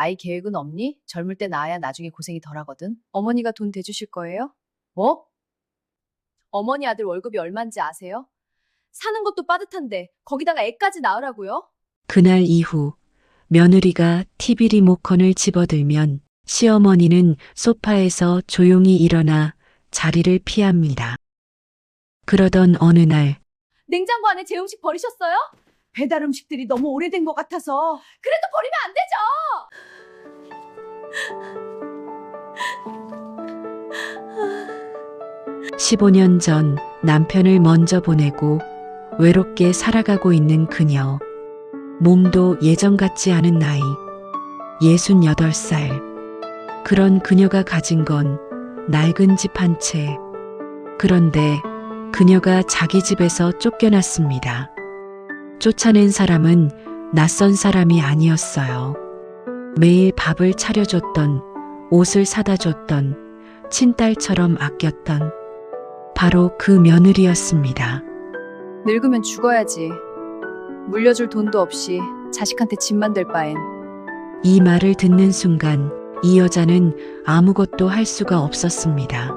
아이 계획은 없니? 젊을 때 낳아야 나중에 고생이 덜하거든. 어머니가 돈 대주실 거예요? 뭐? 어머니 아들 월급이 얼만지 아세요? 사는 것도 빠듯한데 거기다가 애까지 낳으라고요? 그날 이후 며느리가 TV 리모컨을 집어들면 시어머니는 소파에서 조용히 일어나 자리를 피합니다. 그러던 어느 날 냉장고 안에 제 음식 버리셨어요? 배달 음식들이 너무 오래된 것 같아서. 그래도 버리면 안 되죠! 15년 전 남편을 먼저 보내고 외롭게 살아가고 있는 그녀. 몸도 예전 같지 않은 나이. 68살. 그런 그녀가 가진 건 낡은 집 한 채. 그런데 그녀가 자기 집에서 쫓겨났습니다. 쫓아낸 사람은 낯선 사람이 아니었어요. 매일 밥을 차려줬던, 옷을 사다 줬던, 친딸처럼 아꼈던 바로 그 며느리였습니다. 늙으면 죽어야지. 물려줄 돈도 없이 자식한테 집만 될 바엔. 이 말을 듣는 순간 이 여자는 아무것도 할 수가 없었습니다.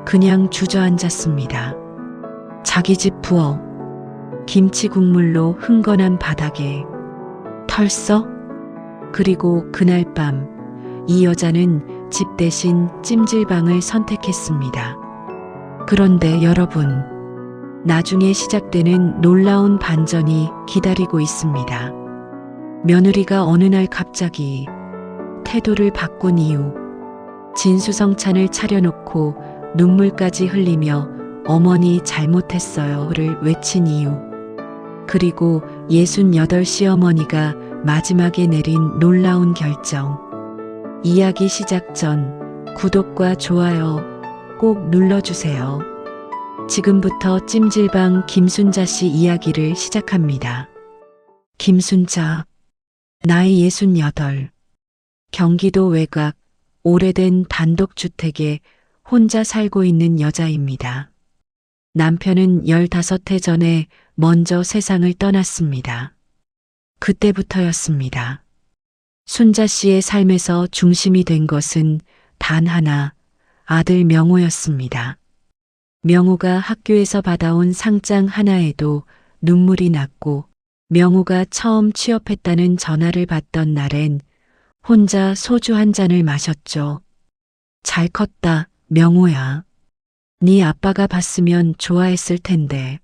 그냥 주저앉았습니다. 자기 집 부엌, 김치 국물로 흥건한 바닥에 털썩. 그리고 그날 밤 이 여자는 집 대신 찜질방을 선택했습니다. 그런데 여러분, 나중에 시작되는 놀라운 반전이 기다리고 있습니다. 며느리가 어느 날 갑자기 태도를 바꾼 이유, 진수성찬을 차려놓고 눈물까지 흘리며 어머니 잘못했어요를 외친 이유, 그리고 68 시어머니가 마지막에 내린 놀라운 결정. 이야기 시작 전 구독과 좋아요 꼭 눌러주세요. 지금부터 찜질방 김순자 씨 이야기를 시작합니다. 김순자, 나이 68. 경기도 외곽 오래된 단독주택에 혼자 살고 있는 여자입니다. 남편은 15해 전에 먼저 세상을 떠났습니다. 그때부터였습니다. 순자 씨의 삶에서 중심이 된 것은 단 하나, 아들 명호였습니다. 명호가 학교에서 받아온 상장 하나에도 눈물이 났고, 명호가 처음 취업했다는 전화를 받던 날엔 혼자 소주 한 잔을 마셨죠. 잘 컸다, 명호야. 네 아빠가 봤으면 좋아했을 텐데.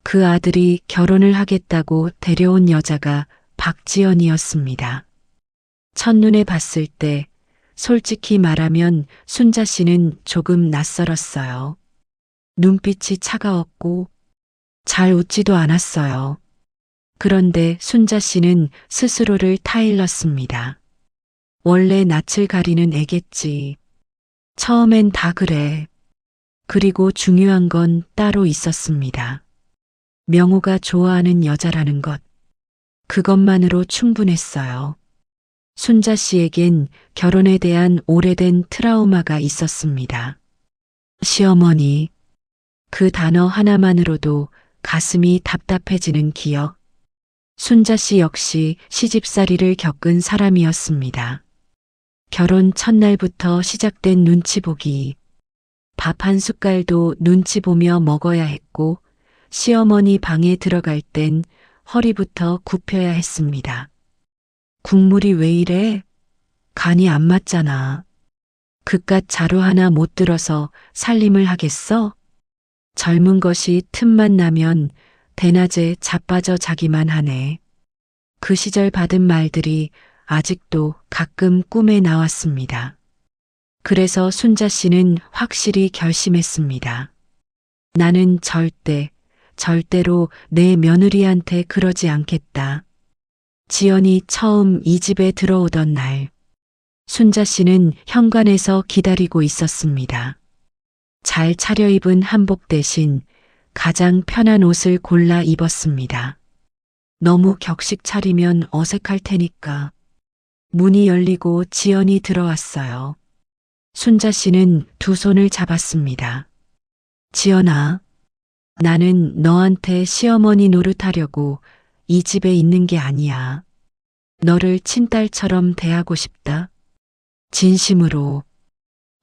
그 아들이 결혼을 하겠다고 데려온 여자가 박지연이었습니다. 첫눈에 봤을 때 솔직히 말하면 순자 씨는 조금 낯설었어요. 눈빛이 차가웠고 잘 웃지도 않았어요. 그런데 순자 씨는 스스로를 타일렀습니다. 원래 낯을 가리는 애겠지. 처음엔 다 그래. 그리고 중요한 건 따로 있었습니다. 명호가 좋아하는 여자라는 것. 그것만으로 충분했어요. 순자 씨에겐 결혼에 대한 오래된 트라우마가 있었습니다. 시어머니, 그 단어 하나만으로도 가슴이 답답해지는 기억. 순자 씨 역시 시집살이를 겪은 사람이었습니다. 결혼 첫날부터 시작된 눈치 보기. 밥 한 숟갈도 눈치 보며 먹어야 했고, 시어머니 방에 들어갈 땐 허리부터 굽혀야 했습니다. 국물이 왜 이래? 간이 안 맞잖아. 그깟 자루 하나 못 들어서 살림을 하겠어? 젊은 것이 틈만 나면 대낮에 자빠져 자기만 하네. 그 시절 받은 말들이 아직도 가끔 꿈에 나왔습니다. 그래서 순자 씨는 확실히 결심했습니다. 나는 절대로 내 며느리한테 그러지 않겠다. 지연이 처음 이 집에 들어오던 날, 순자 씨는 현관에서 기다리고 있었습니다. 잘 차려입은 한복 대신 가장 편한 옷을 골라 입었습니다. 너무 격식 차리면 어색할 테니까. 문이 열리고 지연이 들어왔어요. 순자 씨는 두 손을 잡았습니다. 지연아, 나는 너한테 시어머니 노릇하려고 이 집에 있는 게 아니야. 너를 친딸처럼 대하고 싶다. 진심으로.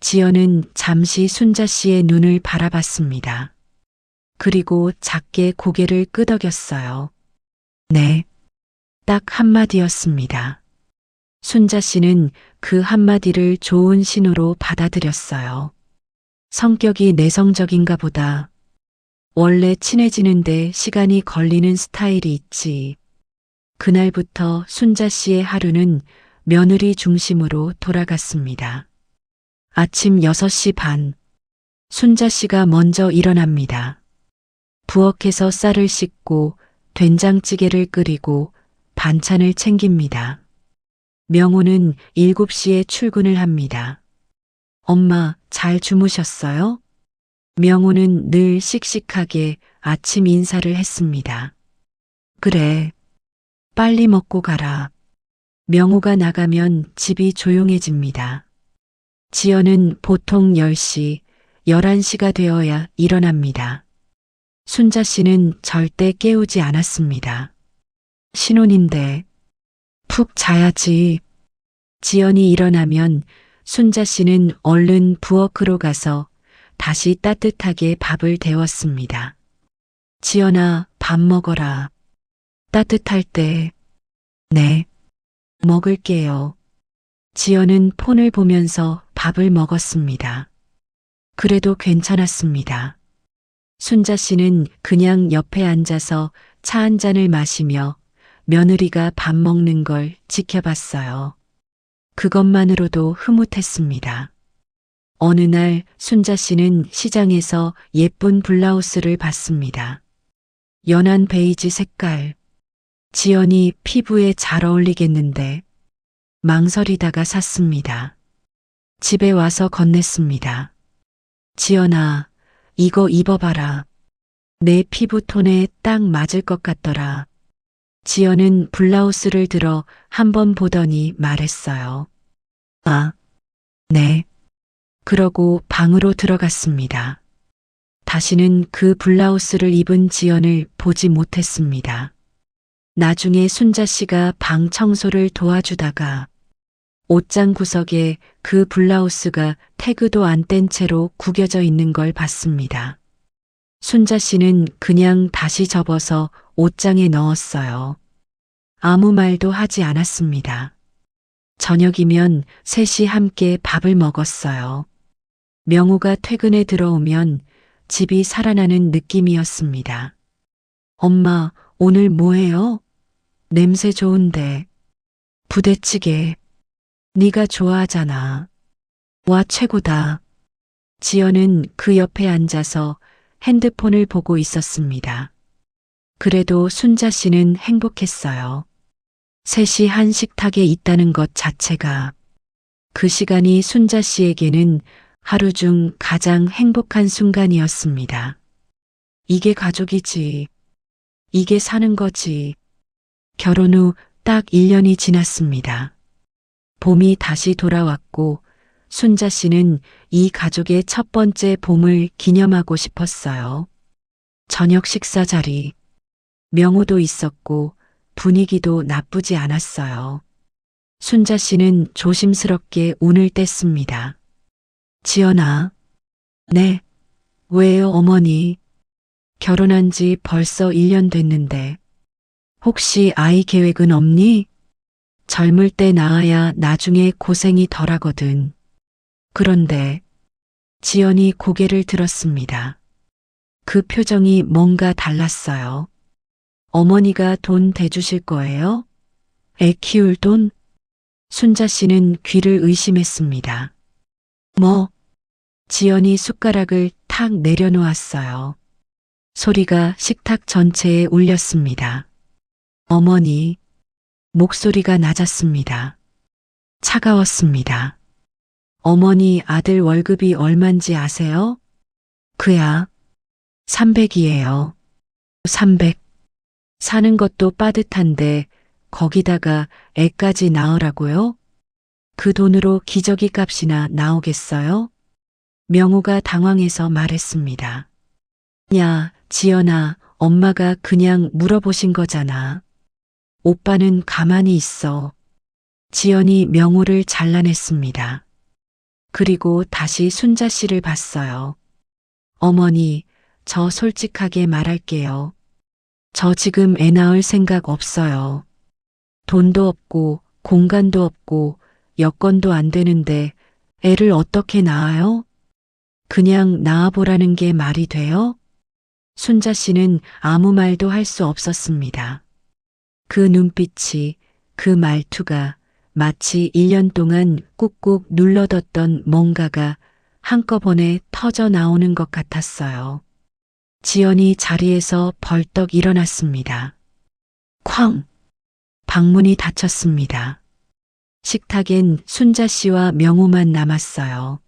지연은 잠시 순자 씨의 눈을 바라봤습니다. 그리고 작게 고개를 끄덕였어요. 네. 딱 한마디였습니다. 순자 씨는 그 한마디를 좋은 신호로 받아들였어요. 성격이 내성적인가 보다. 원래 친해지는데 시간이 걸리는 스타일이 있지. 그날부터 순자 씨의 하루는 며느리 중심으로 돌아갔습니다. 아침 6시 반. 순자 씨가 먼저 일어납니다. 부엌에서 쌀을 씻고 된장찌개를 끓이고 반찬을 챙깁니다. 명호는 7시에 출근을 합니다. 엄마, 잘 주무셨어요? 명호는 늘 씩씩하게 아침 인사를 했습니다. 그래. 빨리 먹고 가라. 명호가 나가면 집이 조용해집니다. 지연은 보통 10시, 11시가 되어야 일어납니다. 순자 씨는 절대 깨우지 않았습니다. 신혼인데 푹 자야지. 지연이 일어나면 순자 씨는 얼른 부엌으로 가서 다시 따뜻하게 밥을 데웠습니다. 지연아, 밥 먹어라. 따뜻할 때. 네. 먹을게요. 지연은 폰을 보면서 밥을 먹었습니다. 그래도 괜찮았습니다. 순자 씨는 그냥 옆에 앉아서 차 한 잔을 마시며 며느리가 밥 먹는 걸 지켜봤어요. 그것만으로도 흐뭇했습니다. 어느 날 순자 씨는 시장에서 예쁜 블라우스를 봤습니다. 연한 베이지 색깔. 지연이 피부에 잘 어울리겠는데 망설이다가 샀습니다. 집에 와서 건넸습니다. 지연아, 이거 입어봐라. 내 피부톤에 딱 맞을 것 같더라. 지연은 블라우스를 들어 한번 보더니 말했어요. 아, 네. 그러고 방으로 들어갔습니다. 다시는 그 블라우스를 입은 지연을 보지 못했습니다. 나중에 순자 씨가 방 청소를 도와주다가 옷장 구석에 그 블라우스가 태그도 안 뗀 채로 구겨져 있는 걸 봤습니다. 순자 씨는 그냥 다시 접어서 옷장에 넣었어요. 아무 말도 하지 않았습니다. 저녁이면 셋이 함께 밥을 먹었어요. 명호가 퇴근에 들어오면 집이 살아나는 느낌이었습니다. 엄마, 오늘 뭐해요? 냄새 좋은데. 부대찌개. 네가 좋아하잖아. 와, 최고다. 지연은 그 옆에 앉아서 핸드폰을 보고 있었습니다. 그래도 순자 씨는 행복했어요. 셋이 한 식탁에 있다는 것 자체가. 그 시간이 순자 씨에게는 하루 중 가장 행복한 순간이었습니다. 이게 가족이지. 이게 사는 거지. 결혼 후 딱 1년이 지났습니다. 봄이 다시 돌아왔고 순자 씨는 이 가족의 첫 번째 봄을 기념하고 싶었어요. 저녁 식사 자리. 명호도 있었고 분위기도 나쁘지 않았어요. 순자 씨는 조심스럽게 운을 뗐습니다. 지연아. 네. 왜요, 어머니? 결혼한 지 벌써 1년 됐는데. 혹시 아이 계획은 없니? 젊을 때 낳아야 나중에 고생이 덜하거든. 그런데 지연이 고개를 들었습니다. 그 표정이 뭔가 달랐어요. 어머니가 돈 대주실 거예요? 애 키울 돈? 순자 씨는 귀를 의심했습니다. 뭐? 지연이 숟가락을 탁 내려놓았어요. 소리가 식탁 전체에 울렸습니다. 어머니. 목소리가 낮았습니다. 차가웠습니다. 어머니, 아들 월급이 얼만지 아세요? 그야 300이에요. 300. 사는 것도 빠듯한데 거기다가 애까지 낳으라고요? 그 돈으로 기저귀 값이나 나오겠어요? 명호가 당황해서 말했습니다. 야, 지연아, 엄마가 그냥 물어보신 거잖아. 오빠는 가만히 있어. 지연이 명호를 잘라냈습니다. 그리고 다시 순자 씨를 봤어요. 어머니, 저 솔직하게 말할게요. 저 지금 애 낳을 생각 없어요. 돈도 없고 공간도 없고 여건도 안 되는데 애를 어떻게 낳아요? 그냥 낳아보라는 게 말이 돼요? 순자 씨는 아무 말도 할 수 없었습니다. 그 눈빛이, 그 말투가 마치 1년 동안 꾹꾹 눌러뒀던 뭔가가 한꺼번에 터져 나오는 것 같았어요. 지연이 자리에서 벌떡 일어났습니다. 쾅! 방문이 닫혔습니다. 식탁엔 순자 씨와 명호만 남았어요.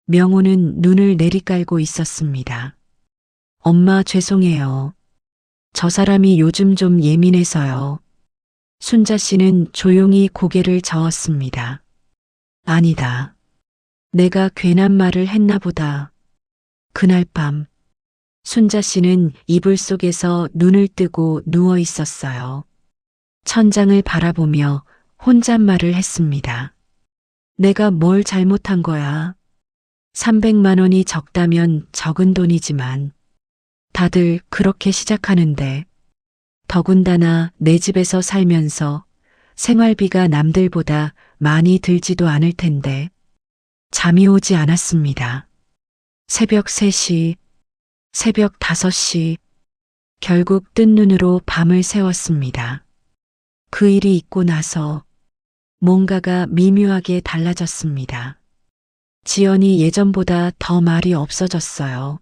명호는 눈을 내리깔고 있었습니다. 엄마 죄송해요. 저 사람이 요즘 좀 예민해서요. 순자 씨는 조용히 고개를 저었습니다. 아니다. 내가 괜한 말을 했나 보다. 그날 밤, 순자 씨는 이불 속에서 눈을 뜨고 누워 있었어요. 천장을 바라보며 혼잣말을 했습니다. 내가 뭘 잘못한 거야? 300만 원이 적다면 적은 돈이지만 다들 그렇게 시작하는데 더군다나 내 집에서 살면서 생활비가 남들보다 많이 들지도 않을 텐데 잠이 오지 않았습니다. 새벽 3시, 새벽 5시, 결국 뜬 눈으로 밤을 새웠습니다. 그 일이 있고 나서 뭔가가 미묘하게 달라졌습니다. 지연이 예전보다 더 말이 없어졌어요.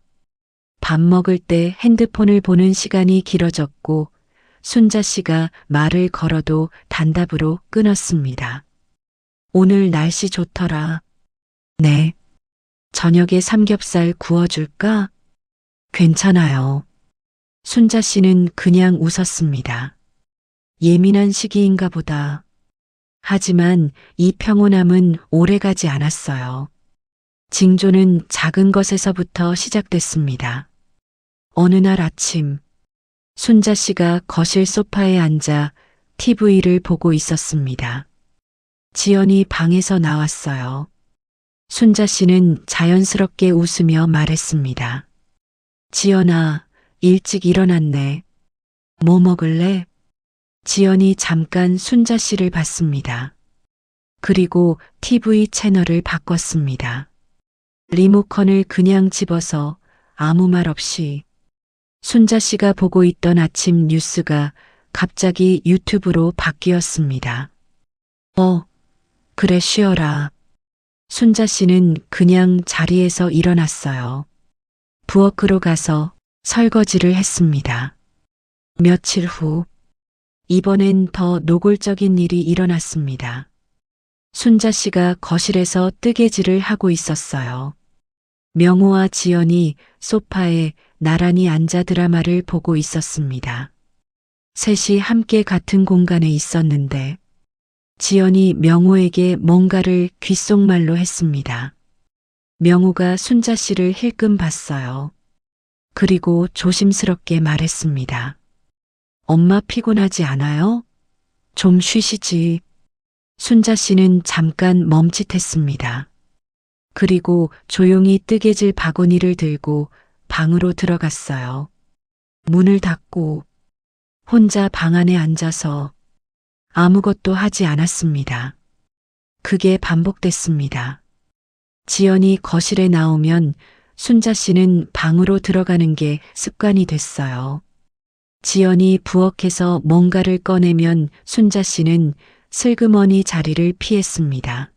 밥 먹을 때 핸드폰을 보는 시간이 길어졌고 순자 씨가 말을 걸어도 단답으로 끊었습니다. 오늘 날씨 좋더라. 네. 저녁에 삼겹살 구워줄까? 괜찮아요. 순자 씨는 그냥 웃었습니다. 예민한 시기인가 보다. 하지만 이 평온함은 오래가지 않았어요. 징조는 작은 것에서부터 시작됐습니다. 어느 날 아침, 순자 씨가 거실 소파에 앉아 TV를 보고 있었습니다. 지연이 방에서 나왔어요. 순자 씨는 자연스럽게 웃으며 말했습니다. 지연아, 일찍 일어났네. 뭐 먹을래? 지연이 잠깐 순자 씨를 봤습니다. 그리고 TV 채널을 바꿨습니다. 리모컨을 그냥 집어서 아무 말 없이 순자 씨가 보고 있던 아침 뉴스가 갑자기 유튜브로 바뀌었습니다. 그래 쉬어라. 순자 씨는 그냥 자리에서 일어났어요. 부엌으로 가서 설거지를 했습니다. 며칠 후, 이번엔 더 노골적인 일이 일어났습니다. 순자 씨가 거실에서 뜨개질을 하고 있었어요. 명호와 지연이 소파에 나란히 앉아 드라마를 보고 있었습니다. 셋이 함께 같은 공간에 있었는데 지연이 명호에게 뭔가를 귓속말로 했습니다. 명호가 순자 씨를 힐끔 봤어요. 그리고 조심스럽게 말했습니다. 엄마 피곤하지 않아요? 좀 쉬시지. 순자 씨는 잠깐 멈칫했습니다. 그리고 조용히 뜨개질 바구니를 들고 방으로 들어갔어요. 문을 닫고 혼자 방 안에 앉아서 아무것도 하지 않았습니다. 그게 반복됐습니다. 지연이 거실에 나오면 순자 씨는 방으로 들어가는 게 습관이 됐어요. 지연이 부엌에서 뭔가를 꺼내면 순자 씨는 슬그머니 자리를 피했습니다.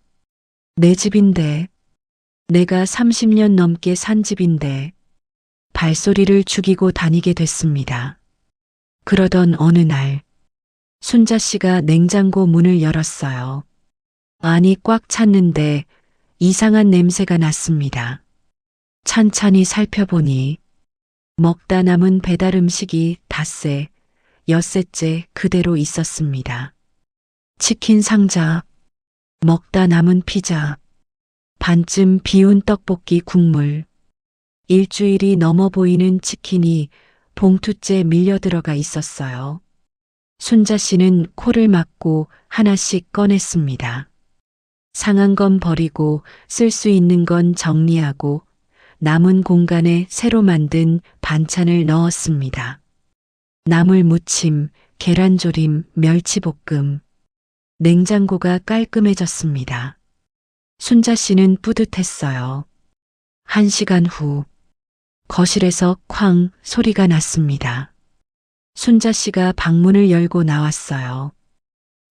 내 집인데, 내가 30년 넘게 산 집인데, 발소리를 죽이고 다니게 됐습니다. 그러던 어느 날, 순자 씨가 냉장고 문을 열었어요. 안이 꽉 찼는데 이상한 냄새가 났습니다. 찬찬히 살펴보니 먹다 남은 배달 음식이 닷새, 엿새째 그대로 있었습니다. 치킨 상자, 먹다 남은 피자, 반쯤 비운 떡볶이 국물, 일주일이 넘어 보이는 치킨이 봉투째 밀려 들어가 있었어요. 순자 씨는 코를 막고 하나씩 꺼냈습니다. 상한 건 버리고 쓸 수 있는 건 정리하고 남은 공간에 새로 만든 반찬을 넣었습니다. 나물 무침, 계란조림, 멸치볶음. 냉장고가 깔끔해졌습니다. 순자 씨는 뿌듯했어요. 1시간 후 거실에서 쾅 소리가 났습니다. 순자 씨가 방문을 열고 나왔어요.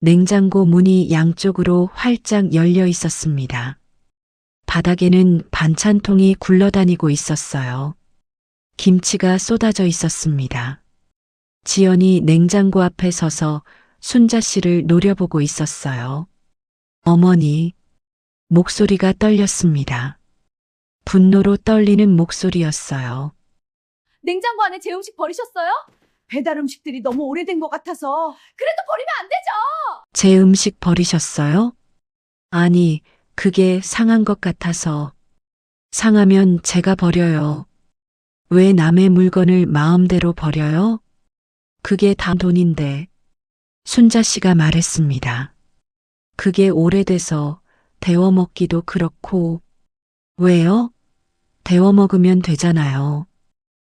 냉장고 문이 양쪽으로 활짝 열려 있었습니다. 바닥에는 반찬통이 굴러다니고 있었어요. 김치가 쏟아져 있었습니다. 지연이 냉장고 앞에 서서 순자 씨를 노려보고 있었어요. 어머니, 목소리가 떨렸습니다. 분노로 떨리는 목소리였어요. 냉장고 안에 제 음식 버리셨어요? 배달 음식들이 너무 오래된 것 같아서. 그래도 버리면 안 되죠. 제 음식 버리셨어요? 아니, 그게 상한 것 같아서. 상하면 제가 버려요. 왜 남의 물건을 마음대로 버려요? 그게 다 돈인데. 순자 씨가 말했습니다. 그게 오래돼서 데워 먹기도 그렇고. 왜요? 데워 먹으면 되잖아요.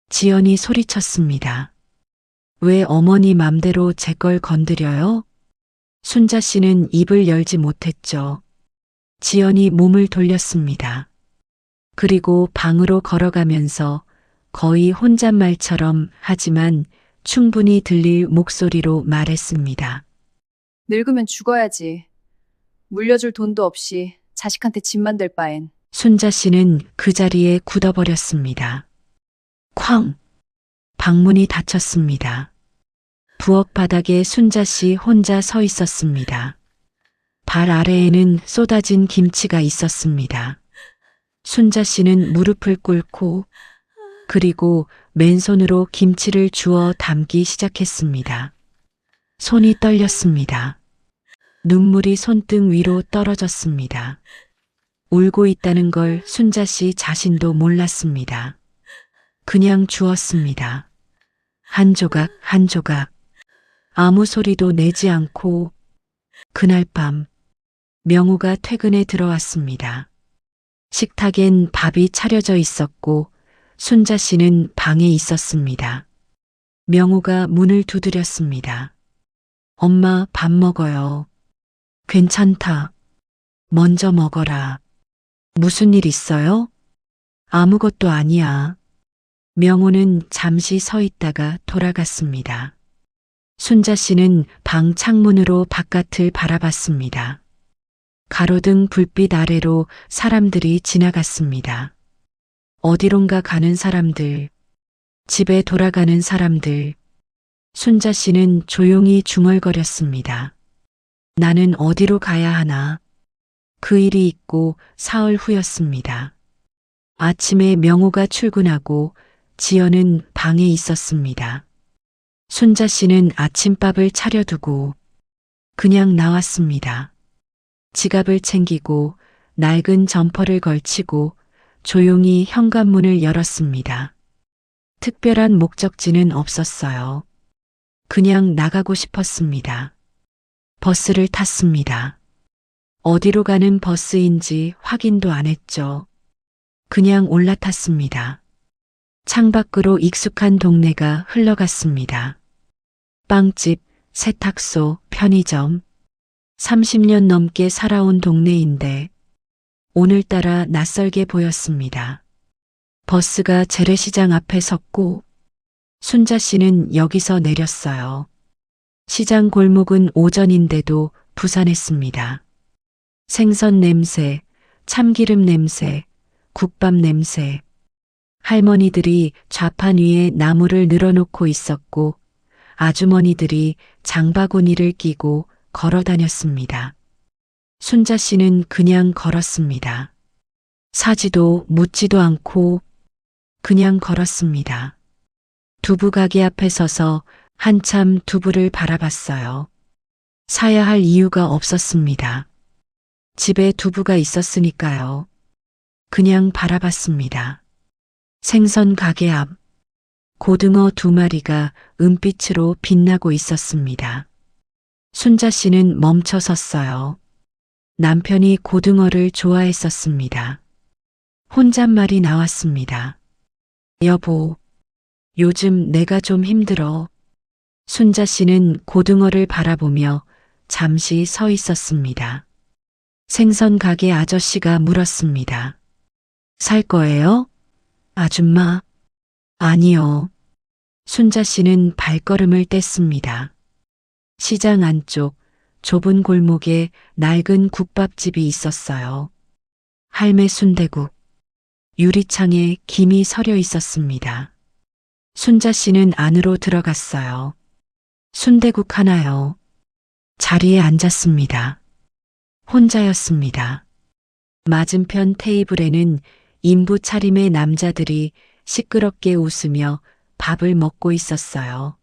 지연이 소리쳤습니다. 왜 어머니 맘대로 제 걸 건드려요? 순자 씨는 입을 열지 못했죠. 지연이 몸을 돌렸습니다. 그리고 방으로 걸어가면서 거의 혼잣말처럼 하지만 충분히 들릴 목소리로 말했습니다. 늙으면 죽어야지. 물려줄 돈도 없이 자식한테 집만 될 바엔. 순자 씨는 그 자리에 굳어버렸습니다. 쾅! 방문이 닫혔습니다. 부엌 바닥에 순자 씨 혼자 서 있었습니다. 발 아래에는 쏟아진 김치가 있었습니다. 순자 씨는 무릎을 꿇고 그리고 맨손으로 김치를 주워 담기 시작했습니다. 손이 떨렸습니다. 눈물이 손등 위로 떨어졌습니다. 울고 있다는 걸 순자 씨 자신도 몰랐습니다. 그냥 주었습니다. 한 조각 한 조각. 아무 소리도 내지 않고 그날 밤 명우가 퇴근에 들어왔습니다. 식탁엔 밥이 차려져 있었고 순자 씨는 방에 있었습니다. 명우가 문을 두드렸습니다. 엄마 밥 먹어요. 괜찮다. 먼저 먹어라. 무슨 일 있어요? 아무것도 아니야. 명우는 잠시 서 있다가 돌아갔습니다. 순자 씨는 방 창문으로 바깥을 바라봤습니다. 가로등 불빛 아래로 사람들이 지나갔습니다. 어디론가 가는 사람들, 집에 돌아가는 사람들. 순자 씨는 조용히 중얼거렸습니다. 나는 어디로 가야 하나? 그 일이 있고 사흘 후였습니다. 아침에 명호가 출근하고 지연은 방에 있었습니다. 순자 씨는 아침밥을 차려두고 그냥 나왔습니다. 지갑을 챙기고 낡은 점퍼를 걸치고 조용히 현관문을 열었습니다. 특별한 목적지는 없었어요. 그냥 나가고 싶었습니다. 버스를 탔습니다. 어디로 가는 버스인지 확인도 안 했죠. 그냥 올라탔습니다. 창밖으로 익숙한 동네가 흘러갔습니다. 빵집, 세탁소, 편의점. 30년 넘게 살아온 동네인데 오늘따라 낯설게 보였습니다. 버스가 재래시장 앞에 섰고 순자 씨는 여기서 내렸어요. 시장 골목은 오전인데도 부산했습니다. 생선 냄새, 참기름 냄새, 국밥 냄새. 할머니들이 좌판 위에 나무를 늘어놓고 있었고 아주머니들이 장바구니를 끼고 걸어 다녔습니다. 순자 씨는 그냥 걸었습니다. 사지도 묻지도 않고 그냥 걸었습니다. 두부 가게 앞에 서서 한참 두부를 바라봤어요. 사야 할 이유가 없었습니다. 집에 두부가 있었으니까요. 그냥 바라봤습니다. 생선 가게 앞, 고등어 2마리가 은빛으로 빛나고 있었습니다. 순자 씨는 멈춰 섰어요. 남편이 고등어를 좋아했었습니다. 혼잣말이 나왔습니다. 여보, 요즘 내가 좀 힘들어. 순자 씨는 고등어를 바라보며 잠시 서 있었습니다. 생선 가게 아저씨가 물었습니다. 살 거예요? 아줌마? 아니요. 순자 씨는 발걸음을 뗐습니다. 시장 안쪽 좁은 골목에 낡은 국밥집이 있었어요. 할매 순대국. 유리창에 김이 서려 있었습니다. 순자 씨는 안으로 들어갔어요. 순대국 하나요. 자리에 앉았습니다. 혼자였습니다. 맞은편 테이블에는 인부 차림의 남자들이 시끄럽게 웃으며 밥을 먹고 있었어요.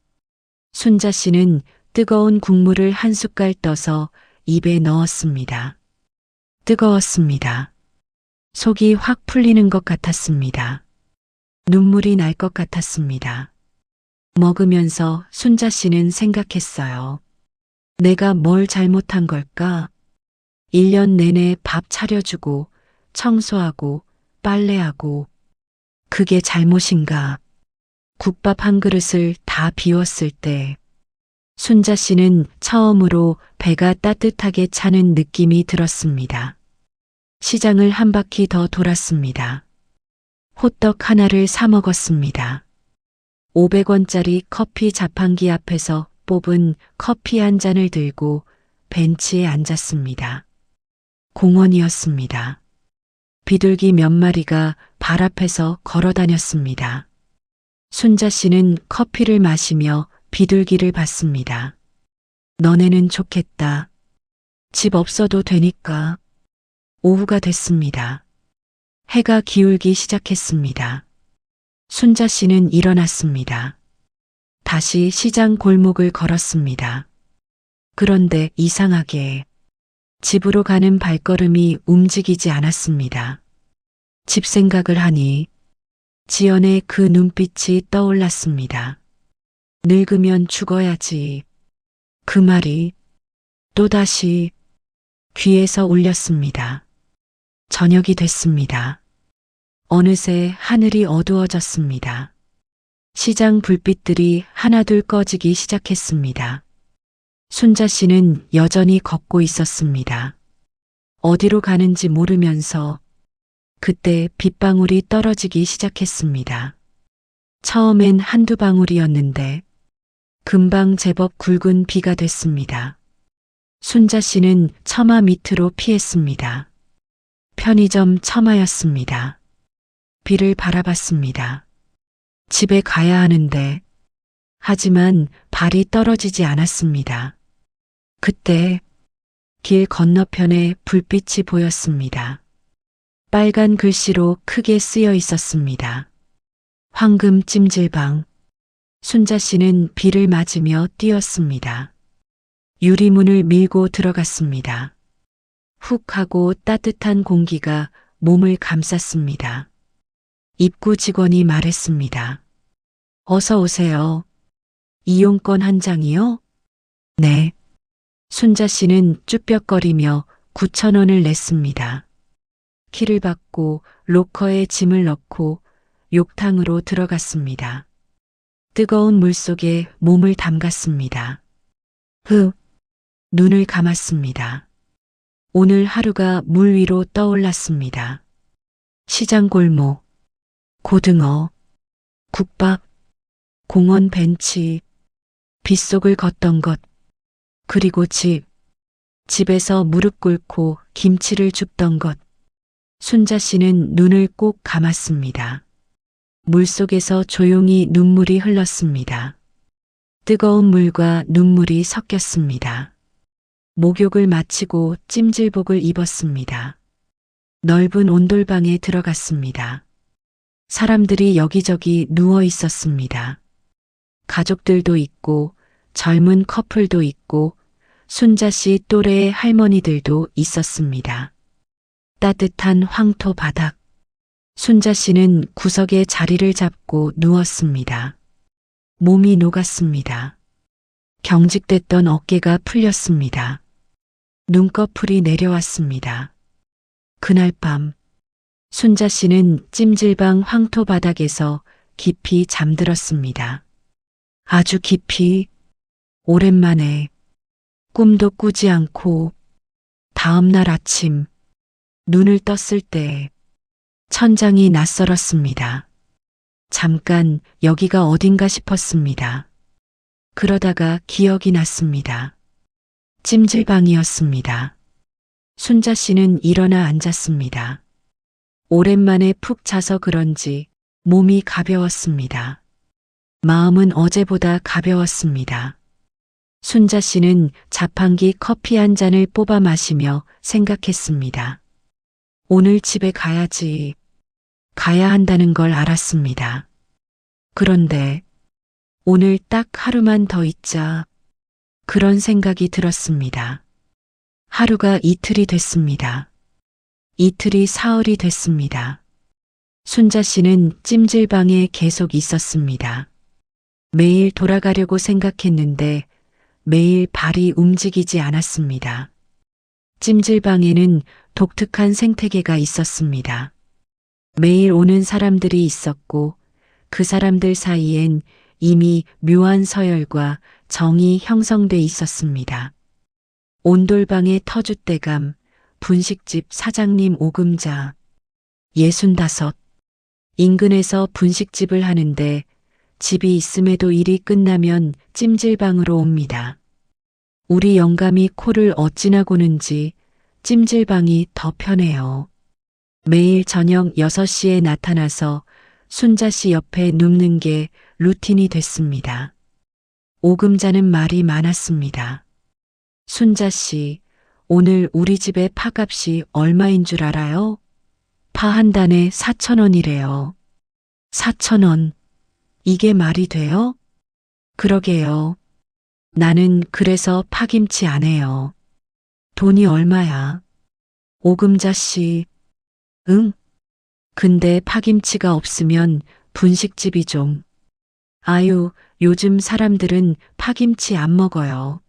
순자 씨는 뜨거운 국물을 한 숟갈 떠서 입에 넣었습니다. 뜨거웠습니다. 속이 확 풀리는 것 같았습니다. 눈물이 날 것 같았습니다. 먹으면서 순자 씨는 생각했어요. 내가 뭘 잘못한 걸까? 1년 내내 밥 차려주고 청소하고 빨래하고 그게 잘못인가? 국밥 한 그릇을 다 비웠을 때 순자 씨는 처음으로 배가 따뜻하게 차는 느낌이 들었습니다. 시장을 한 바퀴 더 돌았습니다. 호떡 하나를 사 먹었습니다. 500원짜리 커피 자판기 앞에서 뽑은 커피 한 잔을 들고 벤치에 앉았습니다. 공원이었습니다. 비둘기 몇 마리가 발 앞에서 걸어 다녔습니다. 순자 씨는 커피를 마시며 비둘기를 봤습니다. 너네는 좋겠다. 집 없어도 되니까. 오후가 됐습니다. 해가 기울기 시작했습니다. 순자 씨는 일어났습니다. 다시 시장 골목을 걸었습니다. 그런데 이상하게 집으로 가는 발걸음이 움직이지 않았습니다. 집 생각을 하니 지연의 그 눈빛이 떠올랐습니다. 늙으면 죽어야지. 그 말이 또다시 귀에서 울렸습니다. 저녁이 됐습니다. 어느새 하늘이 어두워졌습니다. 시장 불빛들이 하나둘 꺼지기 시작했습니다. 순자 씨는 여전히 걷고 있었습니다. 어디로 가는지 모르면서 그때 빗방울이 떨어지기 시작했습니다. 처음엔 한두 방울이었는데 금방 제법 굵은 비가 됐습니다. 순자 씨는 처마 밑으로 피했습니다. 편의점 처마였습니다. 비를 바라봤습니다. 집에 가야 하는데 하지만 발이 떨어지지 않았습니다. 그때 길 건너편에 불빛이 보였습니다. 빨간 글씨로 크게 쓰여 있었습니다. 황금 찜질방. 순자 씨는 비를 맞으며 뛰었습니다. 유리문을 밀고 들어갔습니다. 훅 하고 따뜻한 공기가 몸을 감쌌습니다. 입구 직원이 말했습니다. 어서 오세요. 이용권 한 장이요? 네. 순자 씨는 쭈뼛거리며 9,000원을 냈습니다. 키를 받고 로커에 짐을 넣고 욕탕으로 들어갔습니다. 뜨거운 물속에 몸을 담갔습니다. 눈을 감았습니다. 오늘 하루가 물 위로 떠올랐습니다. 시장 골목, 고등어, 국밥, 공원 벤치, 빗속을 걷던 것, 그리고 집에서 무릎 꿇고 김치를 줍던 것. 순자 씨는 눈을 꼭 감았습니다. 물속에서 조용히 눈물이 흘렀습니다. 뜨거운 물과 눈물이 섞였습니다. 목욕을 마치고 찜질복을 입었습니다. 넓은 온돌방에 들어갔습니다. 사람들이 여기저기 누워 있었습니다. 가족들도 있고 젊은 커플도 있고 순자 씨 또래의 할머니들도 있었습니다. 따뜻한 황토 바닥. 순자 씨는 구석에 자리를 잡고 누웠습니다. 몸이 녹았습니다. 경직됐던 어깨가 풀렸습니다. 눈꺼풀이 내려왔습니다. 그날 밤 순자 씨는 찜질방 황토 바닥에서 깊이 잠들었습니다. 아주 깊이, 오랜만에, 꿈도 꾸지 않고 다음 날 아침 눈을 떴을 때 천장이 낯설었습니다. 잠깐 여기가 어딘가 싶었습니다. 그러다가 기억이 났습니다. 찜질방이었습니다. 순자 씨는 일어나 앉았습니다. 오랜만에 푹 자서 그런지 몸이 가벼웠습니다. 마음은 어제보다 가벼웠습니다. 순자 씨는 자판기 커피 한 잔을 뽑아 마시며 생각했습니다. 오늘 집에 가야지. 가야 한다는 걸 알았습니다. 그런데 오늘 딱 하루만 더 있자. 그런 생각이 들었습니다. 하루가 이틀이 됐습니다. 이틀이 사흘이 됐습니다. 순자 씨는 찜질방에 계속 있었습니다. 매일 돌아가려고 생각했는데 매일 발이 움직이지 않았습니다. 찜질방에는 독특한 생태계가 있었습니다. 매일 오는 사람들이 있었고 그 사람들 사이엔 이미 묘한 서열과 정이 형성돼 있었습니다. 온돌방의 터줏대감, 분식집 사장님 오금자, 65. 인근에서 분식집을 하는데 집이 있음에도 일이 끝나면 찜질방으로 옵니다. 우리 영감이 코를 어찌나 고는지 찜질방이 더 편해요. 매일 저녁 6시에 나타나서 순자 씨 옆에 눕는 게 루틴이 됐습니다. 오금자는 말이 많았습니다. 순자 씨, 오늘 우리 집의 파값이 얼마인 줄 알아요? 파 한 단에 4,000원이래요. 4,000원. 이게 말이 돼요? 그러게요. 나는 그래서 파김치 안 해요. 돈이 얼마야? 오금자 씨. 응? 근데 파김치가 없으면 분식집이 좀. 아유, 요즘 사람들은 파김치 안 먹어요.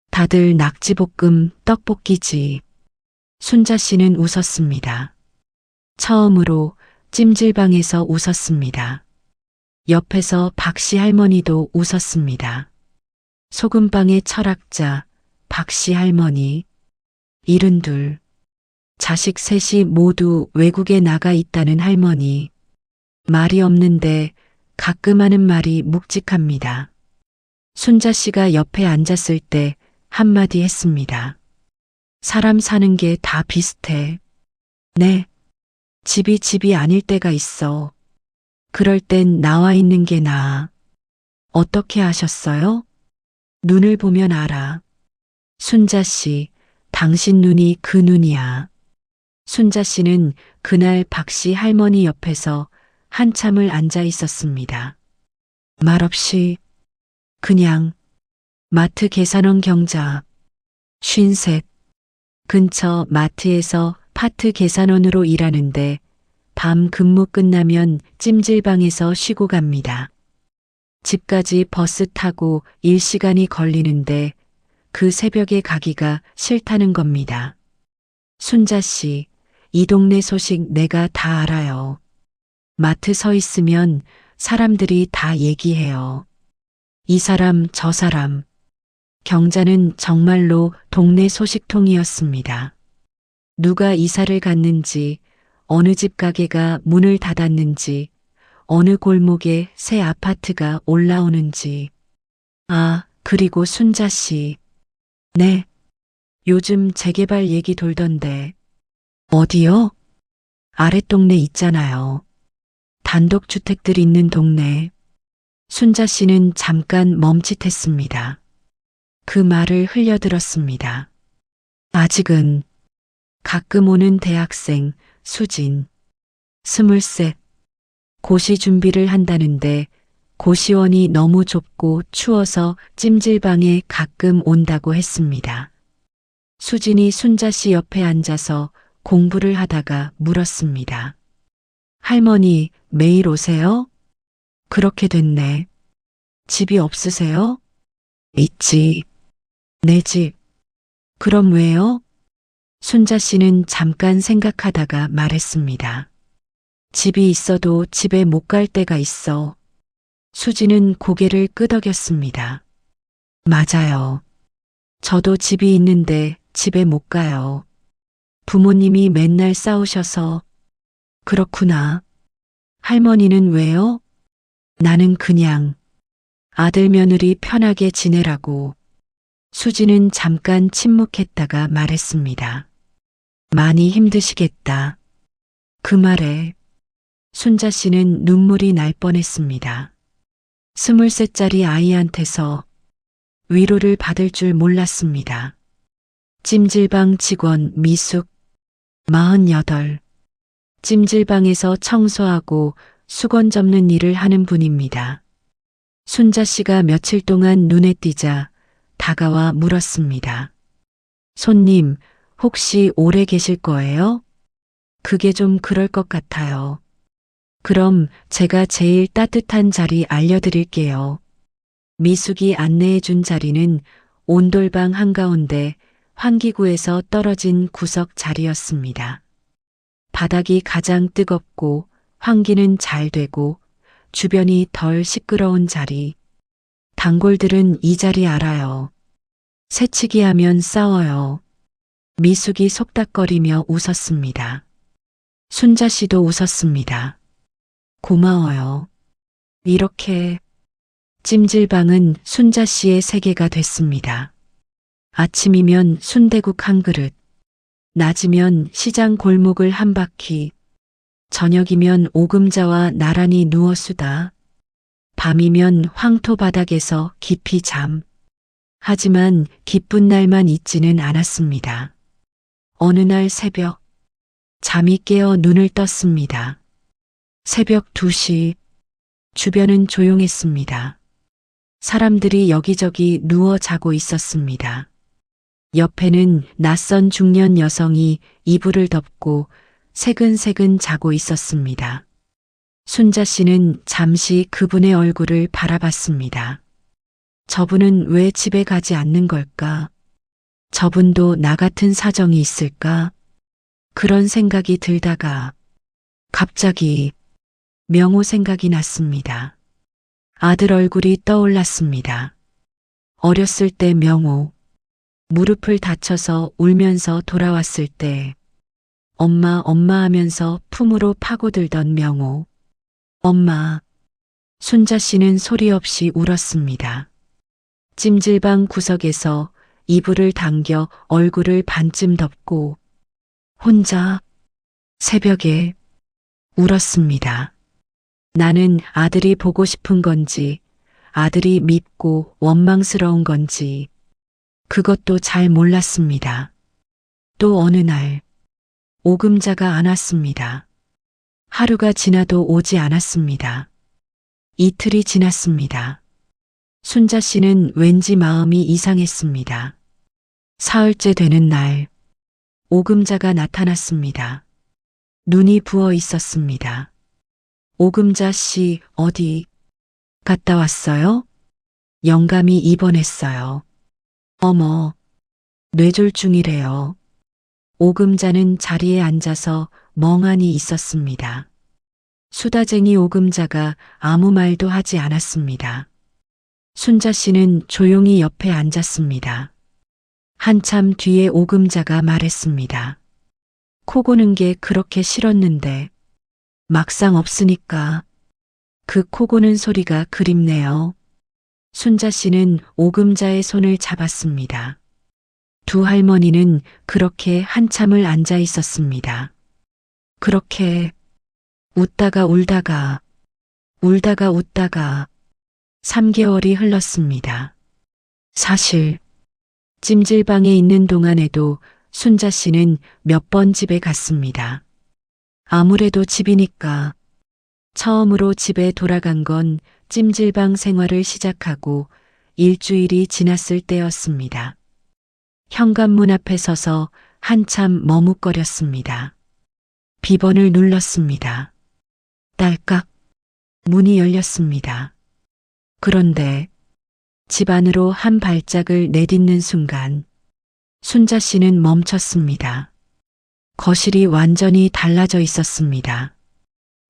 다들 낙지볶음, 떡볶이지. 순자 씨는 웃었습니다. 처음으로 찜질방에서 웃었습니다. 옆에서 박씨 할머니도 웃었습니다. 소금빵의 철학자 박씨 할머니, 72. 자식 셋이 모두 외국에 나가 있다는 할머니. 말이 없는데 가끔 하는 말이 묵직합니다. 순자 씨가 옆에 앉았을 때 한마디 했습니다. 사람 사는 게 다 비슷해. 네. 집이 아닐 때가 있어. 그럴 땐 나와 있는 게 나아. 어떻게 아셨어요? 눈을 보면 알아. 순자 씨, 당신 눈이 그 눈이야. 순자 씨는 그날 박씨 할머니 옆에서 한참을 앉아 있었습니다. 말없이 그냥 마트 계산원 경자 53. 근처 마트에서 파트 계산원으로 일하는데 밤 근무 끝나면 찜질방에서 쉬고 갑니다. 집까지 버스 타고 1시간이 걸리는데 그 새벽에 가기가 싫다는 겁니다. 순자 씨, 이 동네 소식 내가 다 알아요. 마트 서 있으면 사람들이 다 얘기해요. 이 사람, 저 사람. 경자는 정말로 동네 소식통이었습니다. 누가 이사를 갔는지, 어느 집 가게가 문을 닫았는지, 어느 골목에 새 아파트가 올라오는지. 아, 그리고 순자 씨. 네. 요즘 재개발 얘기 돌던데. 어디요? 아랫동네 있잖아요. 단독주택들 있는 동네. 순자 씨는 잠깐 멈칫했습니다. 그 말을 흘려들었습니다. 아직은 가끔 오는 대학생 수진. 23. 고시 준비를 한다는데 고시원이 너무 좁고 추워서 찜질방에 가끔 온다고 했습니다. 수진이 순자 씨 옆에 앉아서 공부를 하다가 물었습니다. 할머니 매일 오세요? 그렇게 됐네. 집이 없으세요? 있지. 내 집. 그럼 왜요? 순자 씨는 잠깐 생각하다가 말했습니다. 집이 있어도 집에 못 갈 때가 있어. 수지는 고개를 끄덕였습니다. 맞아요. 저도 집이 있는데 집에 못 가요. 부모님이 맨날 싸우셔서. 그렇구나. 할머니는 왜요? 나는 그냥 아들 며느리 편하게 지내라고. 수지는 잠깐 침묵했다가 말했습니다. 많이 힘드시겠다. 그 말에 순자 씨는 눈물이 날 뻔했습니다. 23살짜리 아이한테서 위로를 받을 줄 몰랐습니다. 찜질방 직원 미숙, 48. 찜질방에서 청소하고 수건 접는 일을 하는 분입니다. 순자 씨가 며칠 동안 눈에 띄자 다가와 물었습니다. 손님, 혹시 오래 계실 거예요? 그게 좀 그럴 것 같아요. 그럼 제가 제일 따뜻한 자리 알려드릴게요. 미숙이 안내해 준 자리는 온돌방 한가운데 환기구에서 떨어진 구석 자리였습니다. 바닥이 가장 뜨겁고 환기는 잘 되고 주변이 덜 시끄러운 자리. 단골들은 이 자리 알아요. 새치기 하면 싸워요. 미숙이 속닥거리며 웃었습니다. 순자 씨도 웃었습니다. 고마워요. 이렇게 찜질방은 순자 씨의 세계가 됐습니다. 아침이면 순대국 한 그릇, 낮이면 시장 골목을 한 바퀴, 저녁이면 오금자와 나란히 누워 수다, 밤이면 황토 바닥에서 깊이 잠. 하지만 기쁜 날만 있지는 않았습니다. 어느 날 새벽, 잠이 깨어 눈을 떴습니다. 새벽 2시, 주변은 조용했습니다. 사람들이 여기저기 누워 자고 있었습니다. 옆에는 낯선 중년 여성이 이불을 덮고 새근새근 자고 있었습니다. 순자 씨는 잠시 그분의 얼굴을 바라봤습니다. 저분은 왜 집에 가지 않는 걸까? 저분도 나 같은 사정이 있을까? 그런 생각이 들다가 갑자기 명호 생각이 났습니다. 아들 얼굴이 떠올랐습니다. 어렸을 때 명호, 무릎을 다쳐서 울면서 돌아왔을 때 엄마 하면서 품으로 파고들던 명호. 엄마. 순자 씨는 소리 없이 울었습니다. 찜질방 구석에서 이불을 당겨 얼굴을 반쯤 덮고 혼자 새벽에 울었습니다. 나는 아들이 보고 싶은 건지, 아들이 밉고 원망스러운 건지, 그것도 잘 몰랐습니다. 또 어느 날, 오금자가 안 왔습니다. 하루가 지나도 오지 않았습니다. 이틀이 지났습니다. 순자 씨는 왠지 마음이 이상했습니다. 사흘째 되는 날, 오금자가 나타났습니다. 눈이 부어 있었습니다. 오금자 씨 어디 갔다 왔어요? 영감이 입원했어요. 어머, 뇌졸중이래요. 오금자는 자리에 앉아서 멍하니 있었습니다. 수다쟁이 오금자가 아무 말도 하지 않았습니다. 순자 씨는 조용히 옆에 앉았습니다. 한참 뒤에 오금자가 말했습니다. 코 고는 게 그렇게 싫었는데 막상 없으니까 그 코 고는 소리가 그립네요. 순자 씨는 오금자의 손을 잡았습니다. 두 할머니는 그렇게 한참을 앉아 있었습니다. 그렇게 웃다가 울다가 울다가 웃다가 3개월이 흘렀습니다. 사실 찜질방에 있는 동안에도 순자 씨는 몇 번 집에 갔습니다. 아무래도 집이니까. 처음으로 집에 돌아간 건 찜질방 생활을 시작하고 일주일이 지났을 때였습니다. 현관문 앞에 서서 한참 머뭇거렸습니다. 비번을 눌렀습니다. 딸깍 문이 열렸습니다. 그런데 집 안으로 한 발짝을 내딛는 순간 순자 씨는 멈췄습니다. 거실이 완전히 달라져 있었습니다.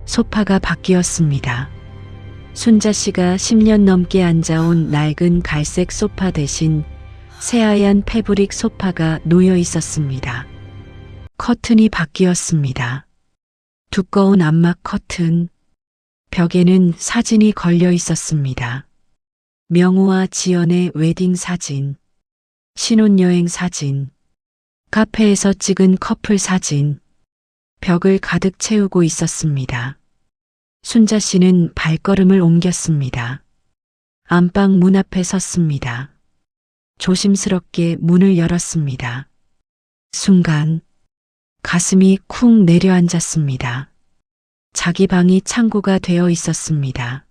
소파가 바뀌었습니다. 순자 씨가 10년 넘게 앉아온 낡은 갈색 소파 대신 새하얀 패브릭 소파가 놓여 있었습니다. 커튼이 바뀌었습니다. 두꺼운 암막 커튼, 벽에는 사진이 걸려 있었습니다. 명호와 지연의 웨딩 사진, 신혼여행 사진, 카페에서 찍은 커플 사진, 벽을 가득 채우고 있었습니다. 순자 씨는 발걸음을 옮겼습니다. 안방 문 앞에 섰습니다. 조심스럽게 문을 열었습니다. 순간 가슴이 쿵 내려앉았습니다. 자기 방이 창고가 되어 있었습니다.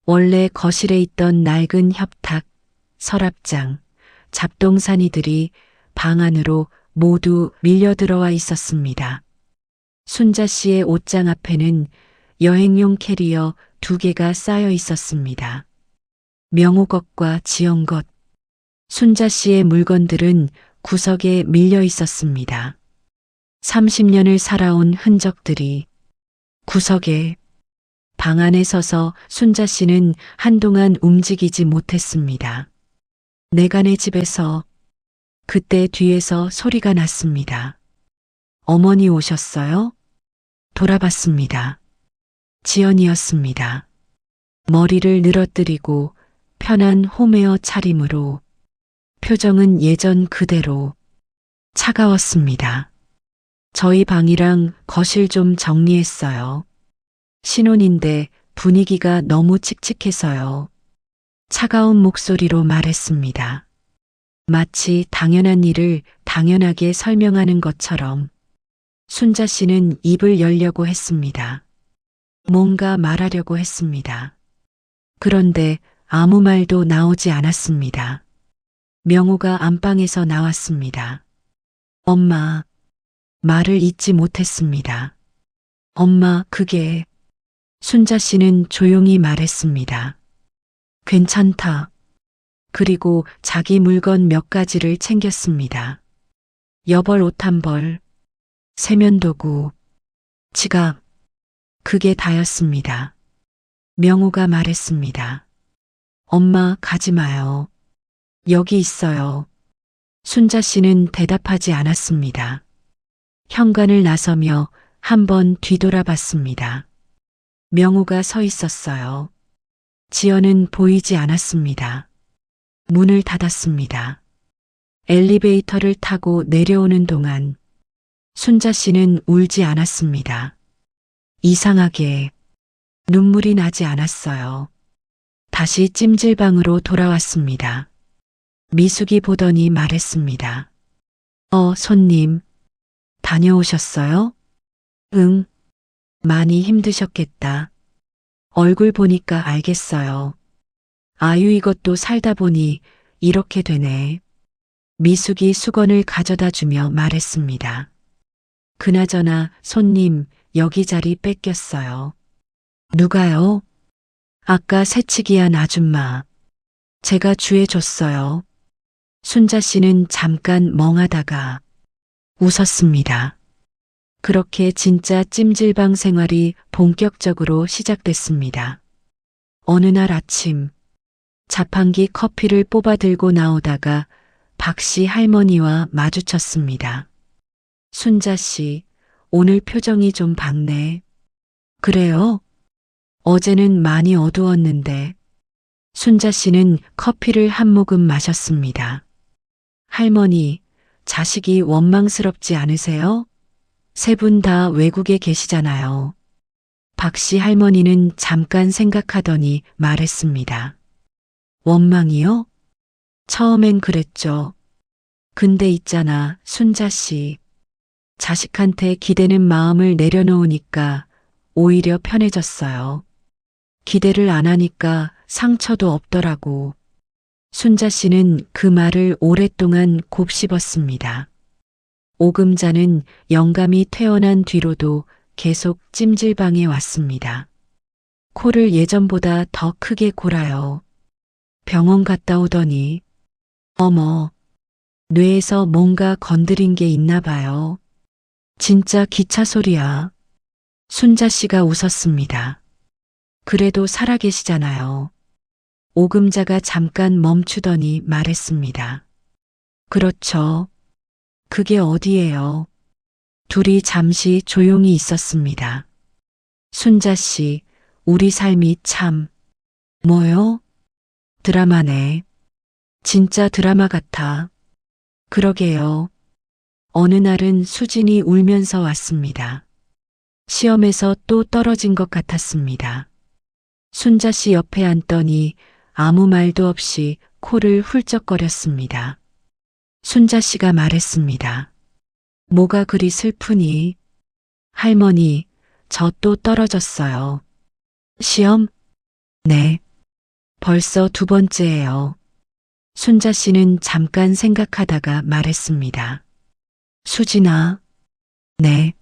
원래 거실에 있던 낡은 협탁, 서랍장, 잡동사니들이 방 안으로 모두 밀려 들어와 있었습니다. 순자 씨의 옷장 앞에는 여행용 캐리어 2개가 쌓여 있었습니다. 명호 것과 지연 것, 순자 씨의 물건들은 구석에 밀려 있었습니다. 30년을 살아온 흔적들이 구석에. 방 안에 서서 순자 씨는 한동안 움직이지 못했습니다. 내가네 집에서 그때 뒤에서 소리가 났습니다. 어머니 오셨어요? 돌아봤습니다. 지연이었습니다. 머리를 늘어뜨리고 편한 홈웨어 차림으로 표정은 예전 그대로 차가웠습니다. 저희 방이랑 거실 좀 정리했어요. 신혼인데 분위기가 너무 칙칙해서요. 차가운 목소리로 말했습니다. 마치 당연한 일을 당연하게 설명하는 것처럼 순자 씨는 입을 열려고 했습니다. 뭔가 말하려고 했습니다. 그런데 아무 말도 나오지 않았습니다. 명호가 안방에서 나왔습니다. 엄마, 말을 잇지 못했습니다. 엄마, 그게... 순자 씨는 조용히 말했습니다. 괜찮다. 그리고 자기 물건 몇 가지를 챙겼습니다. 여벌 옷 한 벌, 세면도구, 지갑, 그게 다였습니다. 명호가 말했습니다. 엄마, 가지 마요. 여기 있어요. 순자 씨는 대답하지 않았습니다. 현관을 나서며 한번 뒤돌아봤습니다. 명호가 서 있었어요. 지연은 보이지 않았습니다. 문을 닫았습니다. 엘리베이터를 타고 내려오는 동안 순자 씨는 울지 않았습니다. 이상하게 눈물이 나지 않았어요. 다시 찜질방으로 돌아왔습니다. 미숙이 보더니 말했습니다. 손님, 다녀오셨어요? 응. 많이 힘드셨겠다. 얼굴 보니까 알겠어요. 아유, 이것도 살다 보니 이렇게 되네. 미숙이 수건을 가져다 주며 말했습니다. 그나저나 손님, 여기 자리 뺏겼어요. 누가요? 아까 새치기한 아줌마. 제가 주해줬어요. 순자 씨는 잠깐 멍하다가 웃었습니다. 그렇게 진짜 찜질방 생활이 본격적으로 시작됐습니다. 어느 날 아침, 자판기 커피를 뽑아 들고 나오다가 박씨 할머니와 마주쳤습니다. 순자 씨, 오늘 표정이 좀 밝네. 그래요? 어제는 많이 어두웠는데. 순자 씨는 커피를 한 모금 마셨습니다. 할머니, 자식이 원망스럽지 않으세요? 세 분 다 외국에 계시잖아요. 박씨 할머니는 잠깐 생각하더니 말했습니다. 원망이요? 처음엔 그랬죠. 근데 있잖아, 순자 씨. 자식한테 기대는 마음을 내려놓으니까 오히려 편해졌어요. 기대를 안 하니까 상처도 없더라고. 순자 씨는 그 말을 오랫동안 곱씹었습니다. 오금자는 영감이 퇴원한 뒤로도 계속 찜질방에 왔습니다. 코를 예전보다 더 크게 골아요. 병원 갔다 오더니 어머, 뇌에서 뭔가 건드린 게 있나 봐요. 진짜 기차 소리야. 순자 씨가 웃었습니다. 그래도 살아계시잖아요. 오금자가 잠깐 멈추더니 말했습니다. 그렇죠. 그게 어디예요? 둘이 잠시 조용히 있었습니다. 순자 씨, 우리 삶이 참, 뭐요? 드라마네. 진짜 드라마 같아. 그러게요. 어느 날은 수진이 울면서 왔습니다. 시험에서 또 떨어진 것 같았습니다. 순자 씨 옆에 앉더니 아무 말도 없이 코를 훌쩍거렸습니다. 순자 씨가 말했습니다. 뭐가 그리 슬프니? 할머니, 저 또 떨어졌어요. 시험? 네. 벌써 두 번째예요. 순자 씨는 잠깐 생각하다가 말했습니다. 수진아. 네.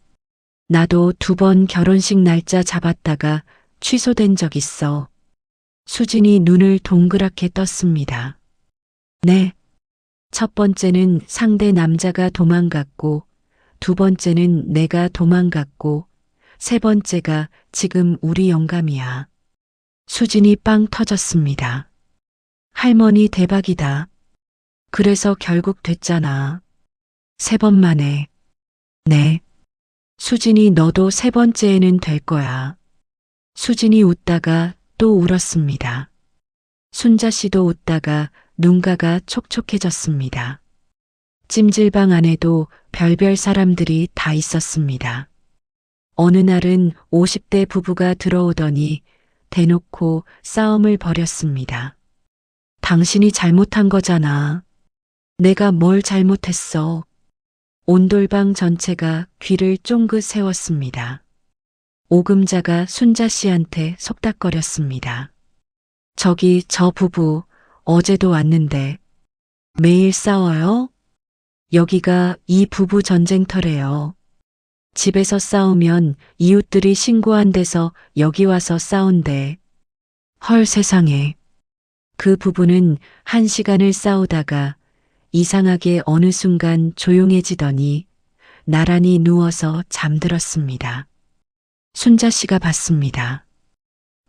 나도 두 번 결혼식 날짜 잡았다가 취소된 적 있어. 수진이 눈을 동그랗게 떴습니다. 네. 첫 번째는 상대 남자가 도망갔고, 두 번째는 내가 도망갔고, 세 번째가 지금 우리 영감이야. 수진이 빵 터졌습니다. 할머니 대박이다. 그래서 결국 됐잖아. 세 번 만에. 네. 수진이 너도 세 번째에는 될 거야. 수진이 웃다가 또 울었습니다. 순자 씨도 웃다가 눈가가 촉촉해졌습니다. 찜질방 안에도 별별 사람들이 다 있었습니다. 어느 날은 50대 부부가 들어오더니 대놓고 싸움을 벌였습니다. 당신이 잘못한 거잖아. 내가 뭘 잘못했어. 온돌방 전체가 귀를 쫑긋 세웠습니다. 오금자가 순자 씨한테 속닥거렸습니다. 저기 저 부부 어제도 왔는데 매일 싸워요? 여기가 이 부부 전쟁터래요. 집에서 싸우면 이웃들이 신고한 데서 여기 와서 싸운대. 헐 세상에. 그 부부는 1시간을 싸우다가 이상하게 어느 순간 조용해지더니 나란히 누워서 잠들었습니다. 순자 씨가 봤습니다.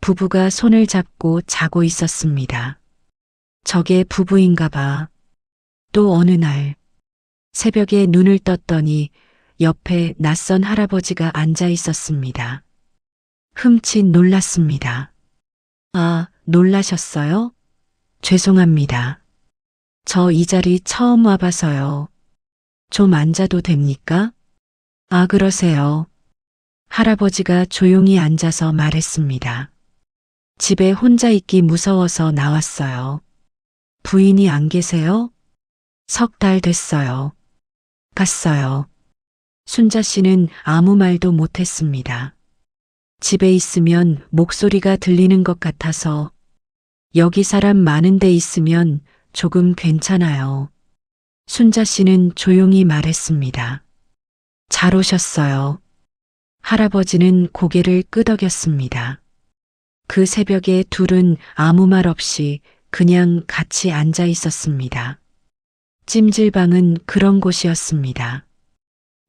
부부가 손을 잡고 자고 있었습니다. 저게 부부인가 봐. 또 어느 날 새벽에 눈을 떴더니 옆에 낯선 할아버지가 앉아 있었습니다. 흠칫 놀랐습니다. 아, 놀라셨어요? 죄송합니다. 저 이 자리 처음 와봐서요. 좀 앉아도 됩니까? 아, 그러세요. 할아버지가 조용히 앉아서 말했습니다. 집에 혼자 있기 무서워서 나왔어요. 부인이 안 계세요? 석 달 됐어요. 갔어요. 순자 씨는 아무 말도 못했습니다. 집에 있으면 목소리가 들리는 것 같아서 여기 사람 많은 데 있으면 조금 괜찮아요. 순자 씨는 조용히 말했습니다. 잘 오셨어요. 할아버지는 고개를 끄덕였습니다. 그 새벽에 둘은 아무 말 없이 그냥 같이 앉아 있었습니다. 찜질방은 그런 곳이었습니다.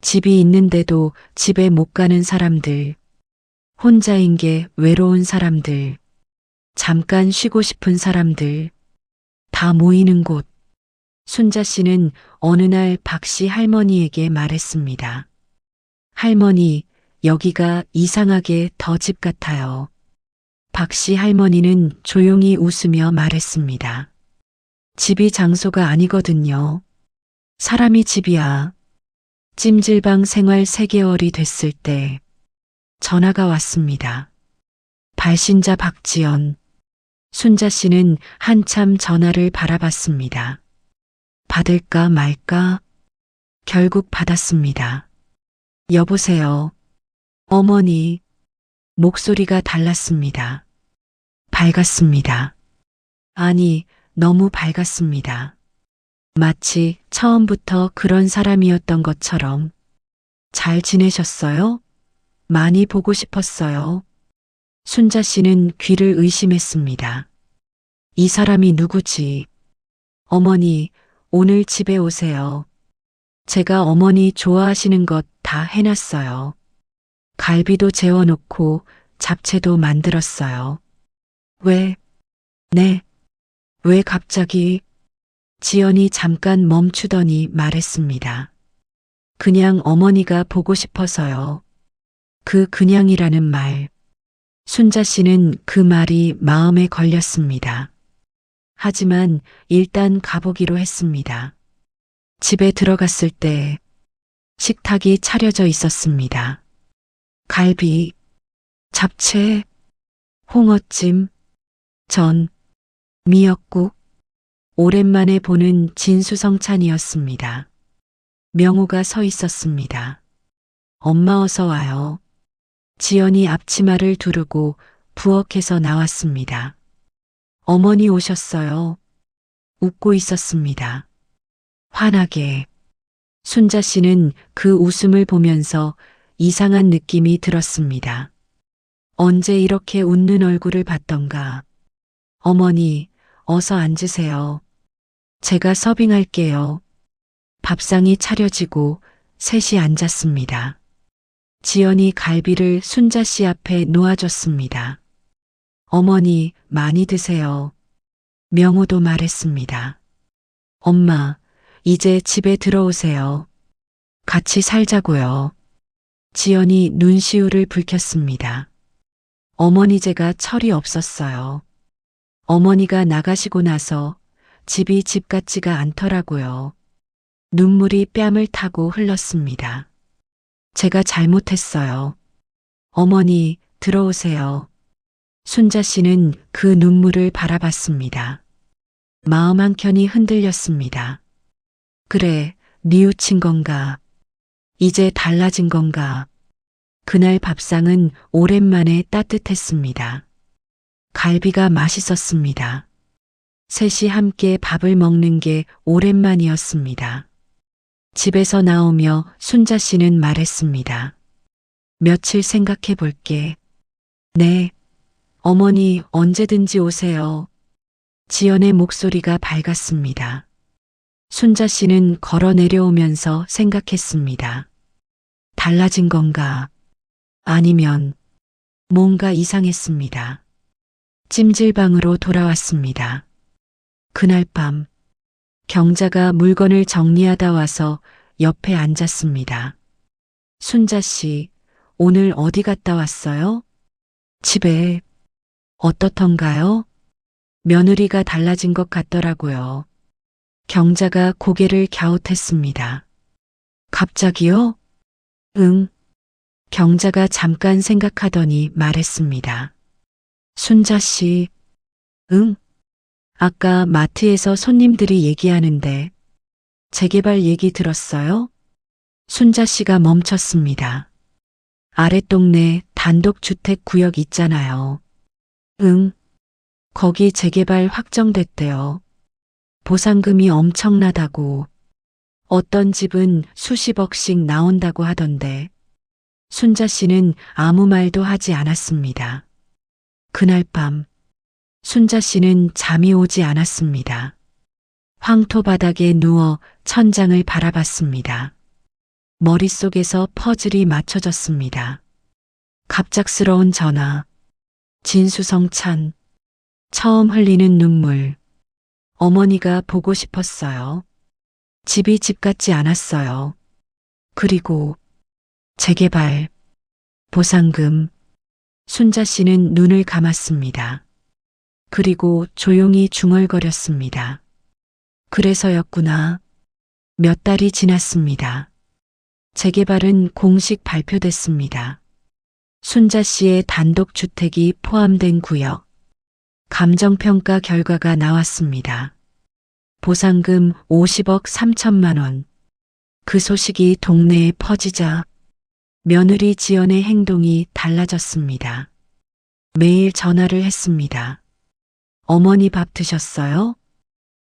집이 있는데도 집에 못 가는 사람들, 혼자인 게 외로운 사람들, 잠깐 쉬고 싶은 사람들, 다 모이는 곳. 순자 씨는 어느 날 박 씨 할머니에게 말했습니다. 할머니, 여기가 이상하게 더 집 같아요. 박 씨 할머니는 조용히 웃으며 말했습니다. 집이 장소가 아니거든요. 사람이 집이야. 찜질방 생활 3개월이 됐을 때 전화가 왔습니다. 발신자 박지연. 순자 씨는 한참 전화를 바라봤습니다. 받을까 말까? 결국 받았습니다. 여보세요. 어머니. 목소리가 달랐습니다. 밝았습니다. 아니, 너무 밝았습니다. 마치 처음부터 그런 사람이었던 것처럼. 잘 지내셨어요? 많이 보고 싶었어요. 순자 씨는 귀를 의심했습니다. 이 사람이 누구지? 어머니, 오늘 집에 오세요. 제가 어머니 좋아하시는 것 다 해놨어요. 갈비도 재워놓고 잡채도 만들었어요. 왜? 네. 왜 갑자기? 지연이 잠깐 멈추더니 말했습니다. 그냥 어머니가 보고 싶어서요. 그 그냥이라는 말. 순자 씨는 그 말이 마음에 걸렸습니다. 하지만 일단 가보기로 했습니다. 집에 들어갔을 때 식탁이 차려져 있었습니다. 갈비, 잡채, 홍어찜, 전, 미역국, 오랜만에 보는 진수성찬이었습니다. 명호가 서 있었습니다. 엄마 어서 와요. 지연이 앞치마를 두르고 부엌에서 나왔습니다. 어머니 오셨어요. 웃고 있었습니다. 환하게. 순자 씨는 그 웃음을 보면서 이상한 느낌이 들었습니다. 언제 이렇게 웃는 얼굴을 봤던가. 어머니, 어서 앉으세요. 제가 서빙할게요. 밥상이 차려지고 셋이 앉았습니다. 지연이 갈비를 순자 씨 앞에 놓아줬습니다. 어머니, 많이 드세요. 명호도 말했습니다. 엄마, 이제 집에 들어오세요. 같이 살자고요. 지연이 눈시울을 붉혔습니다. 어머니 제가 철이 없었어요. 어머니가 나가시고 나서 집이 집 같지가 않더라고요. 눈물이 뺨을 타고 흘렀습니다. 제가 잘못했어요. 어머니, 들어오세요. 순자 씨는 그 눈물을 바라봤습니다. 마음 한켠이 흔들렸습니다. 그래, 뉘우친 건가? 이제 달라진 건가? 그날 밥상은 오랜만에 따뜻했습니다. 갈비가 맛있었습니다. 셋이 함께 밥을 먹는 게 오랜만이었습니다. 집에서 나오며 순자 씨는 말했습니다. 며칠 생각해 볼게. 네. 어머니 언제든지 오세요. 지연의 목소리가 밝았습니다. 순자 씨는 걸어 내려오면서 생각했습니다. 달라진 건가? 아니면 뭔가 이상했습니다. 찜질방으로 돌아왔습니다. 그날 밤 경자가 물건을 정리하다 와서 옆에 앉았습니다. 순자 씨, 오늘 어디 갔다 왔어요? 집에. 어떻던가요? 며느리가 달라진 것 같더라고요. 경자가 고개를 갸웃했습니다. 갑자기요? 응. 경자가 잠깐 생각하더니 말했습니다. 순자 씨, 응? 아까 마트에서 손님들이 얘기하는데 재개발 얘기 들었어요? 순자 씨가 멈췄습니다. 아랫동네 단독주택 구역 있잖아요. 응. 거기 재개발 확정됐대요. 보상금이 엄청나다고. 어떤 집은 수십억씩 나온다고 하던데. 순자 씨는 아무 말도 하지 않았습니다. 그날 밤 순자 씨는 잠이 오지 않았습니다. 황토 바닥에 누워 천장을 바라봤습니다. 머릿속에서 퍼즐이 맞춰졌습니다. 갑작스러운 전화, 진수성찬, 처음 흘리는 눈물. 어머니가 보고 싶었어요. 집이 집 같지 않았어요. 그리고 재개발, 보상금. 순자 씨는 눈을 감았습니다. 그리고 조용히 중얼거렸습니다. 그래서였구나. 몇 달이 지났습니다. 재개발은 공식 발표됐습니다. 순자 씨의 단독주택이 포함된 구역. 감정평가 결과가 나왔습니다. 보상금 50억 3천만 원. 그 소식이 동네에 퍼지자 며느리 지연의 행동이 달라졌습니다. 매일 전화를 했습니다. 어머니 밥 드셨어요?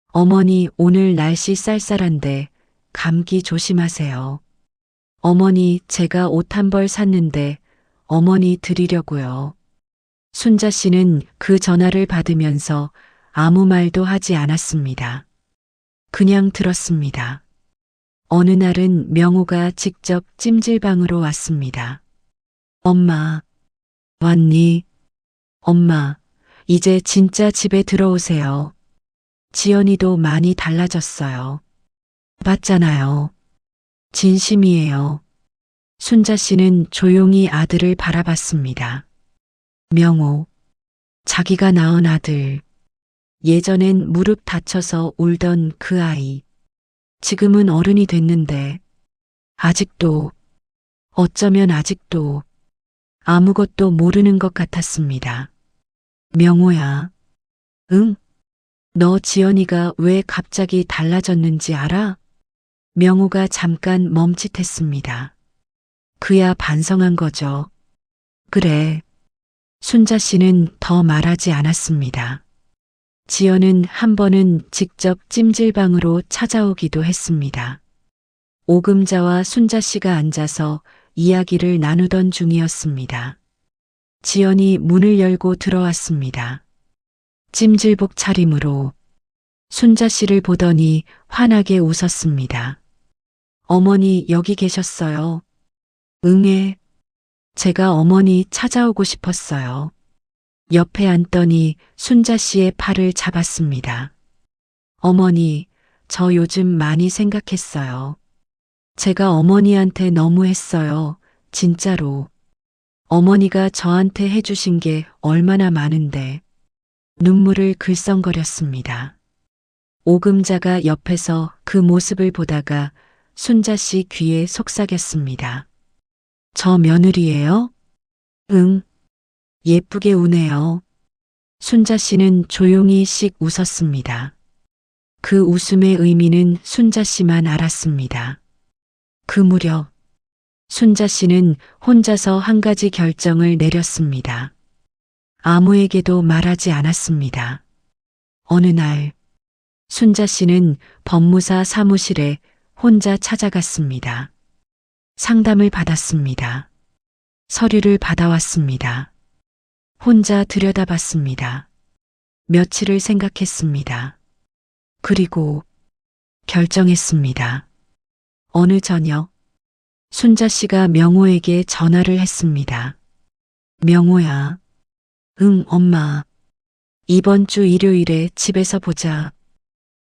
어머니 오늘 날씨 쌀쌀한데 감기 조심하세요. 어머니 제가 옷 한 벌 샀는데 어머니 드리려고요. 순자 씨는 그 전화를 받으면서 아무 말도 하지 않았습니다. 그냥 들었습니다. 어느 날은 명호가 직접 찜질방으로 왔습니다. 엄마, 왔니? 엄마, 이제 진짜 집에 들어오세요. 지연이도 많이 달라졌어요. 맞잖아요. 진심이에요. 순자 씨는 조용히 아들을 바라봤습니다. 명호, 자기가 낳은 아들. 예전엔 무릎 다쳐서 울던 그 아이. 지금은 어른이 됐는데, 아직도, 어쩌면 아직도 아무것도 모르는 것 같았습니다. 명호야, 응? 너 지연이가 왜 갑자기 달라졌는지 알아? 명호가 잠깐 멈칫했습니다. 그야 반성한 거죠. 그래. 순자 씨는 더 말하지 않았습니다. 지연은 한 번은 직접 찜질방으로 찾아오기도 했습니다. 오금자와 순자 씨가 앉아서 이야기를 나누던 중이었습니다. 지연이 문을 열고 들어왔습니다. 찜질복 차림으로 순자 씨를 보더니 환하게 웃었습니다. 어머니 여기 계셨어요. 응애. 제가 어머니 찾아오고 싶었어요. 옆에 앉더니 순자 씨의 팔을 잡았습니다. 어머니, 저 요즘 많이 생각했어요. 제가 어머니한테 너무했어요. 진짜로. 어머니가 저한테 해주신 게 얼마나 많은데. 눈물을 글썽거렸습니다. 오금자가 옆에서 그 모습을 보다가 순자 씨 귀에 속삭였습니다. 저 며느리예요? 응. 예쁘게 우네요. 순자 씨는 조용히 씩 웃었습니다. 그 웃음의 의미는 순자 씨만 알았습니다. 그 무렵 순자 씨는 혼자서 한 가지 결정을 내렸습니다. 아무에게도 말하지 않았습니다. 어느 날 순자 씨는 법무사 사무실에 혼자 찾아갔습니다. 상담을 받았습니다. 서류를 받아왔습니다. 혼자 들여다봤습니다. 며칠을 생각했습니다. 그리고 결정했습니다. 어느 저녁 순자 씨가 명호에게 전화를 했습니다. 명호야. 응, 엄마. 이번 주 일요일에 집에서 보자.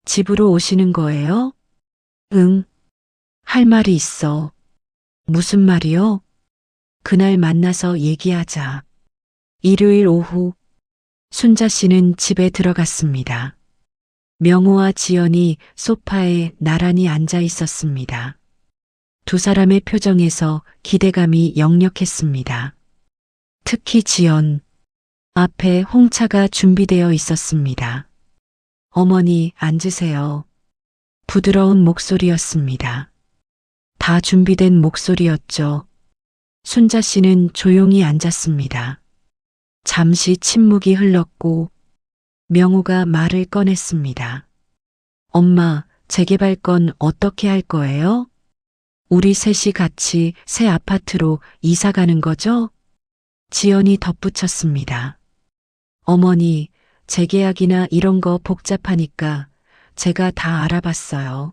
집으로 오시는 거예요? 응. 할 말이 있어. 무슨 말이요? 그날 만나서 얘기하자. 일요일 오후 순자 씨는 집에 들어갔습니다. 명호와 지연이 소파에 나란히 앉아 있었습니다. 두 사람의 표정에서 기대감이 역력했습니다. 특히 지연. 앞에 홍차가 준비되어 있었습니다. 어머니, 앉으세요. 부드러운 목소리였습니다. 다 준비된 목소리였죠. 순자 씨는 조용히 앉았습니다. 잠시 침묵이 흘렀고 명호가 말을 꺼냈습니다. 엄마, 재개발건 어떻게 할 거예요? 우리 셋이 같이 새 아파트로 이사 가는 거죠? 지연이 덧붙였습니다. 어머니, 재계약이나 이런 거 복잡하니까 제가 다 알아봤어요.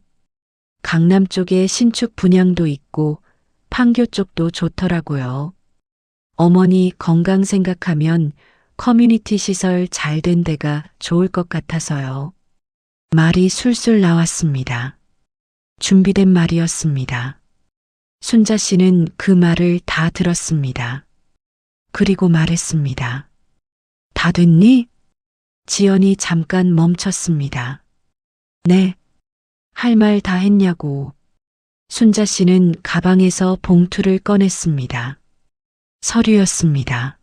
강남 쪽에 신축 분양도 있고 판교 쪽도 좋더라고요. 어머니 건강 생각하면 커뮤니티 시설 잘 된 데가 좋을 것 같아서요. 말이 술술 나왔습니다. 준비된 말이었습니다. 순자 씨는 그 말을 다 들었습니다. 그리고 말했습니다. 다 됐니? 지연이 잠깐 멈췄습니다. 네. 할 말 다 했냐고. 순자 씨는 가방에서 봉투를 꺼냈습니다. 서류였습니다.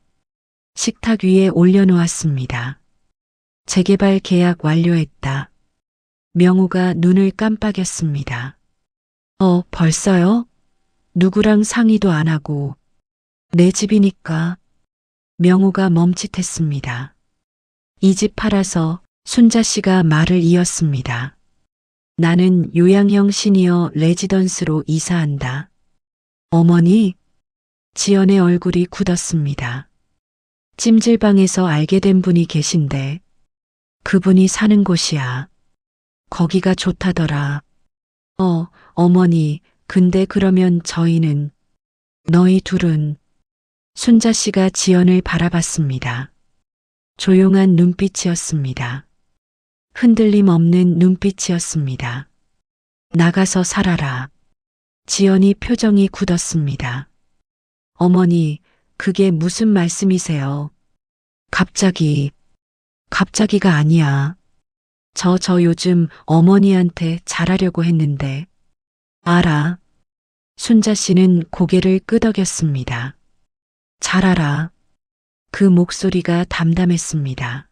식탁 위에 올려놓았습니다. 재개발 계약 완료했다. 명호가 눈을 깜빡였습니다. 벌써요? 누구랑 상의도 안 하고. 내 집이니까. 명호가 멈칫했습니다. 이 집 팔아서 순자 씨가 말을 이었습니다. 나는 요양형 시니어 레지던스로 이사한다. 어머니? 지연의 얼굴이 굳었습니다. 찜질방에서 알게 된 분이 계신데 그분이 사는 곳이야. 거기가 좋다더라. 어머니, 근데 그러면 저희는 너희 둘은 순자 씨가 지연을 바라봤습니다. 조용한 눈빛이었습니다. 흔들림 없는 눈빛이었습니다. 나가서 살아라. 지연이 표정이 굳었습니다. 어머니, 그게 무슨 말씀이세요? 갑자기가 아니야. 저 요즘 어머니한테 잘하려고 했는데. 알아. 순자 씨는 고개를 끄덕였습니다. 잘 알아. 그 목소리가 담담했습니다.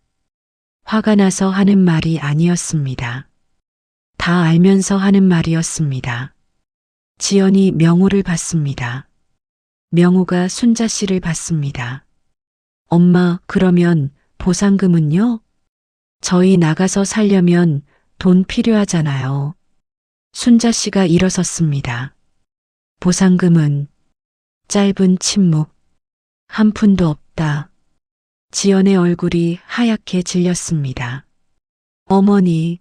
화가 나서 하는 말이 아니었습니다. 다 알면서 하는 말이었습니다. 지연이 명호를 봤습니다. 명호가 순자 씨를 봤습니다. 엄마, 그러면 보상금은요? 저희 나가서 살려면 돈 필요하잖아요. 순자 씨가 일어섰습니다. 보상금은 짧은 침묵. 한 푼도 없다. 지연의 얼굴이 하얗게 질렸습니다. 어머니,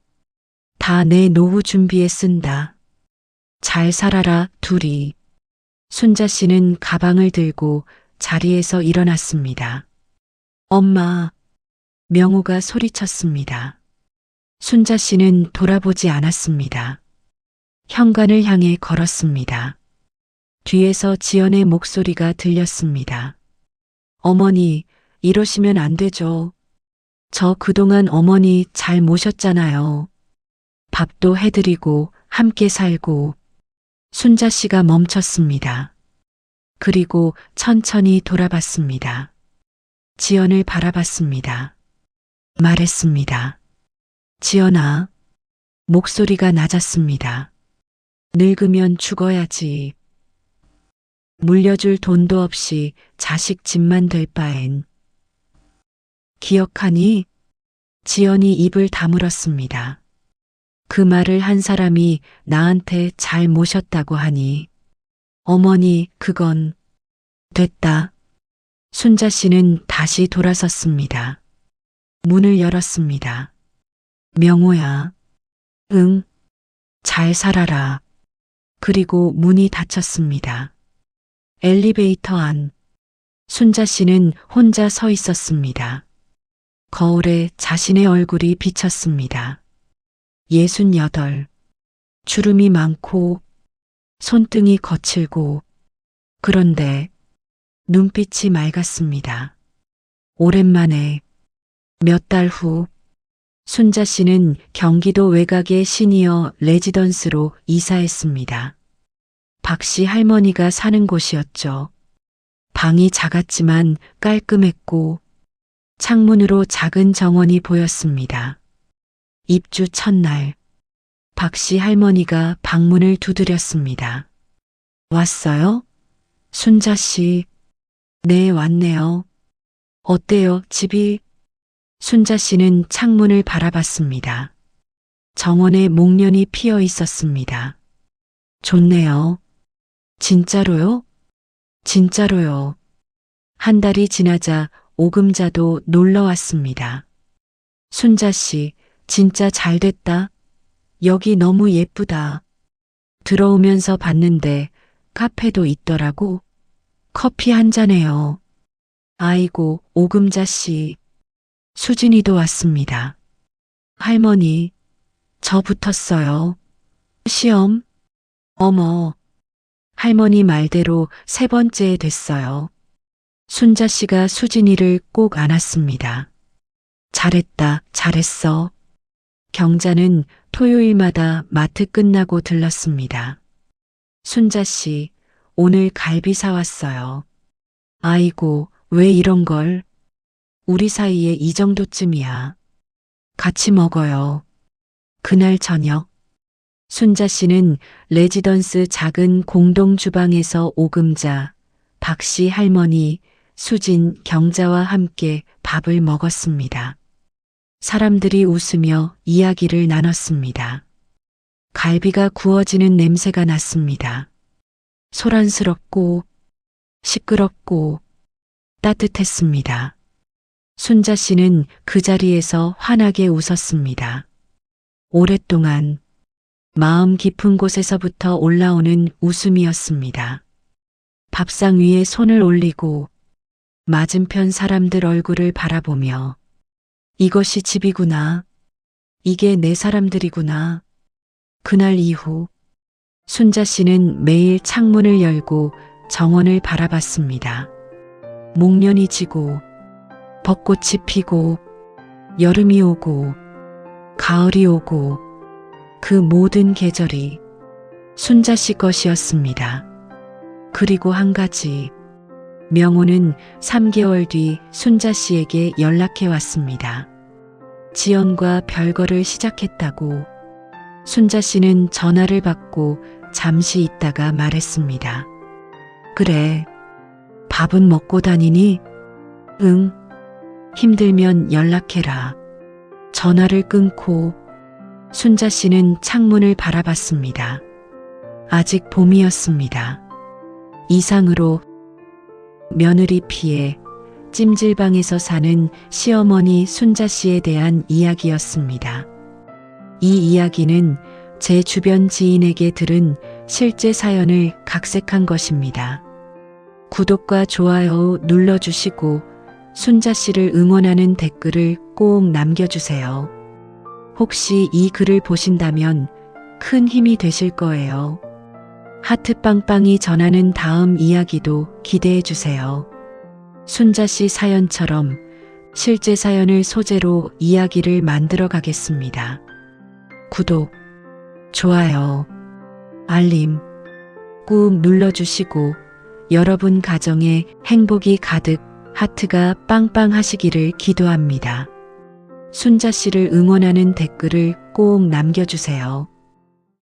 다 내 노후 준비에 쓴다. 잘 살아라, 둘이. 순자 씨는 가방을 들고 자리에서 일어났습니다. 엄마, 명호가 소리쳤습니다. 순자 씨는 돌아보지 않았습니다. 현관을 향해 걸었습니다. 뒤에서 지연의 목소리가 들렸습니다. 어머니, 이러시면 안 되죠. 저 그동안 어머니 잘 모셨잖아요. 밥도 해드리고 함께 살고. 순자 씨가 멈췄습니다. 그리고 천천히 돌아봤습니다. 지연을 바라봤습니다. 말했습니다. 지연아. 목소리가 낮았습니다. 늙으면 죽어야지. 물려줄 돈도 없이 자식 집만 될 바엔. 기억하니? 지연이 입을 다물었습니다. 그 말을 한 사람이 나한테 잘 모셨다고 하니. 어머니, 그건 됐다. 순자 씨는 다시 돌아섰습니다. 문을 열었습니다. 명호야. 응. 잘 살아라. 그리고 문이 닫혔습니다. 엘리베이터 안. 순자 씨는 혼자 서 있었습니다. 거울에 자신의 얼굴이 비쳤습니다. 68. 주름이 많고 손등이 거칠고 그런데 눈빛이 맑았습니다. 오랜만에 몇 달 후 순자 씨는 경기도 외곽의 시니어 레지던스로 이사했습니다. 박 씨 할머니가 사는 곳이었죠. 방이 작았지만 깔끔했고 창문으로 작은 정원이 보였습니다. 입주 첫날, 박 씨 할머니가 방문을 두드렸습니다. 왔어요? 순자 씨. 네, 왔네요. 어때요, 집이? 순자 씨는 창문을 바라봤습니다. 정원에 목련이 피어 있었습니다. 좋네요. 진짜로요? 진짜로요. 한 달이 지나자 오금자도 놀러 왔습니다. 순자 씨, 진짜 잘 됐다. 여기 너무 예쁘다. 들어오면서 봤는데 카페도 있더라고. 커피 한 잔해요. 아이고, 오금자 씨. 수진이도 왔습니다. 할머니, 저 붙었어요. 시험? 어머. 할머니 말대로 세 번째 됐어요. 순자 씨가 수진이를 꼭 안았습니다. 잘했다, 잘했어. 경자는 토요일마다 마트 끝나고 들렀습니다. 순자 씨, 오늘 갈비 사왔어요. 아이고, 왜 이런 걸? 우리 사이에 이 정도쯤이야. 같이 먹어요. 그날 저녁, 순자 씨는 레지던스 작은 공동 주방에서 오금자, 박 씨 할머니, 수진, 경자와 함께 밥을 먹었습니다. 사람들이 웃으며 이야기를 나눴습니다. 갈비가 구워지는 냄새가 났습니다. 소란스럽고 시끄럽고 따뜻했습니다. 순자 씨는 그 자리에서 환하게 웃었습니다. 오랫동안 마음 깊은 곳에서부터 올라오는 웃음이었습니다. 밥상 위에 손을 올리고 맞은편 사람들 얼굴을 바라보며 이것이 집이구나. 이게 내 사람들이구나. 그날 이후 순자 씨는 매일 창문을 열고 정원을 바라봤습니다. 목련이 지고 벚꽃이 피고 여름이 오고 가을이 오고 그 모든 계절이 순자 씨 것이었습니다. 그리고 한 가지, 명호는 3개월 뒤 순자 씨에게 연락해 왔습니다. 지연과 별거를 시작했다고. 순자 씨는 전화를 받고 잠시 있다가 말했습니다. 그래, 밥은 먹고 다니니? 응. 힘들면 연락해라. 전화를 끊고 순자 씨는 창문을 바라봤습니다. 아직 봄이었습니다. 이상으로 며느리 피해 찜질방에서 사는 시어머니 순자 씨에 대한 이야기였습니다. 이 이야기는 제 주변 지인에게 들은 실제 사연을 각색한 것입니다. 구독과 좋아요 눌러주시고 순자 씨를 응원하는 댓글을 꼭 남겨주세요. 혹시 이 글을 보신다면 큰 힘이 되실 거예요. 하트 빵빵이 전하는 다음 이야기도 기대해 주세요. 순자 씨 사연처럼 실제 사연을 소재로 이야기를 만들어 가겠습니다. 구독, 좋아요, 알림 꾹 눌러주시고 여러분 가정에 행복이 가득 하트가 빵빵 하시기를 기도합니다. 순자 씨를 응원하는 댓글을 꼭 남겨주세요.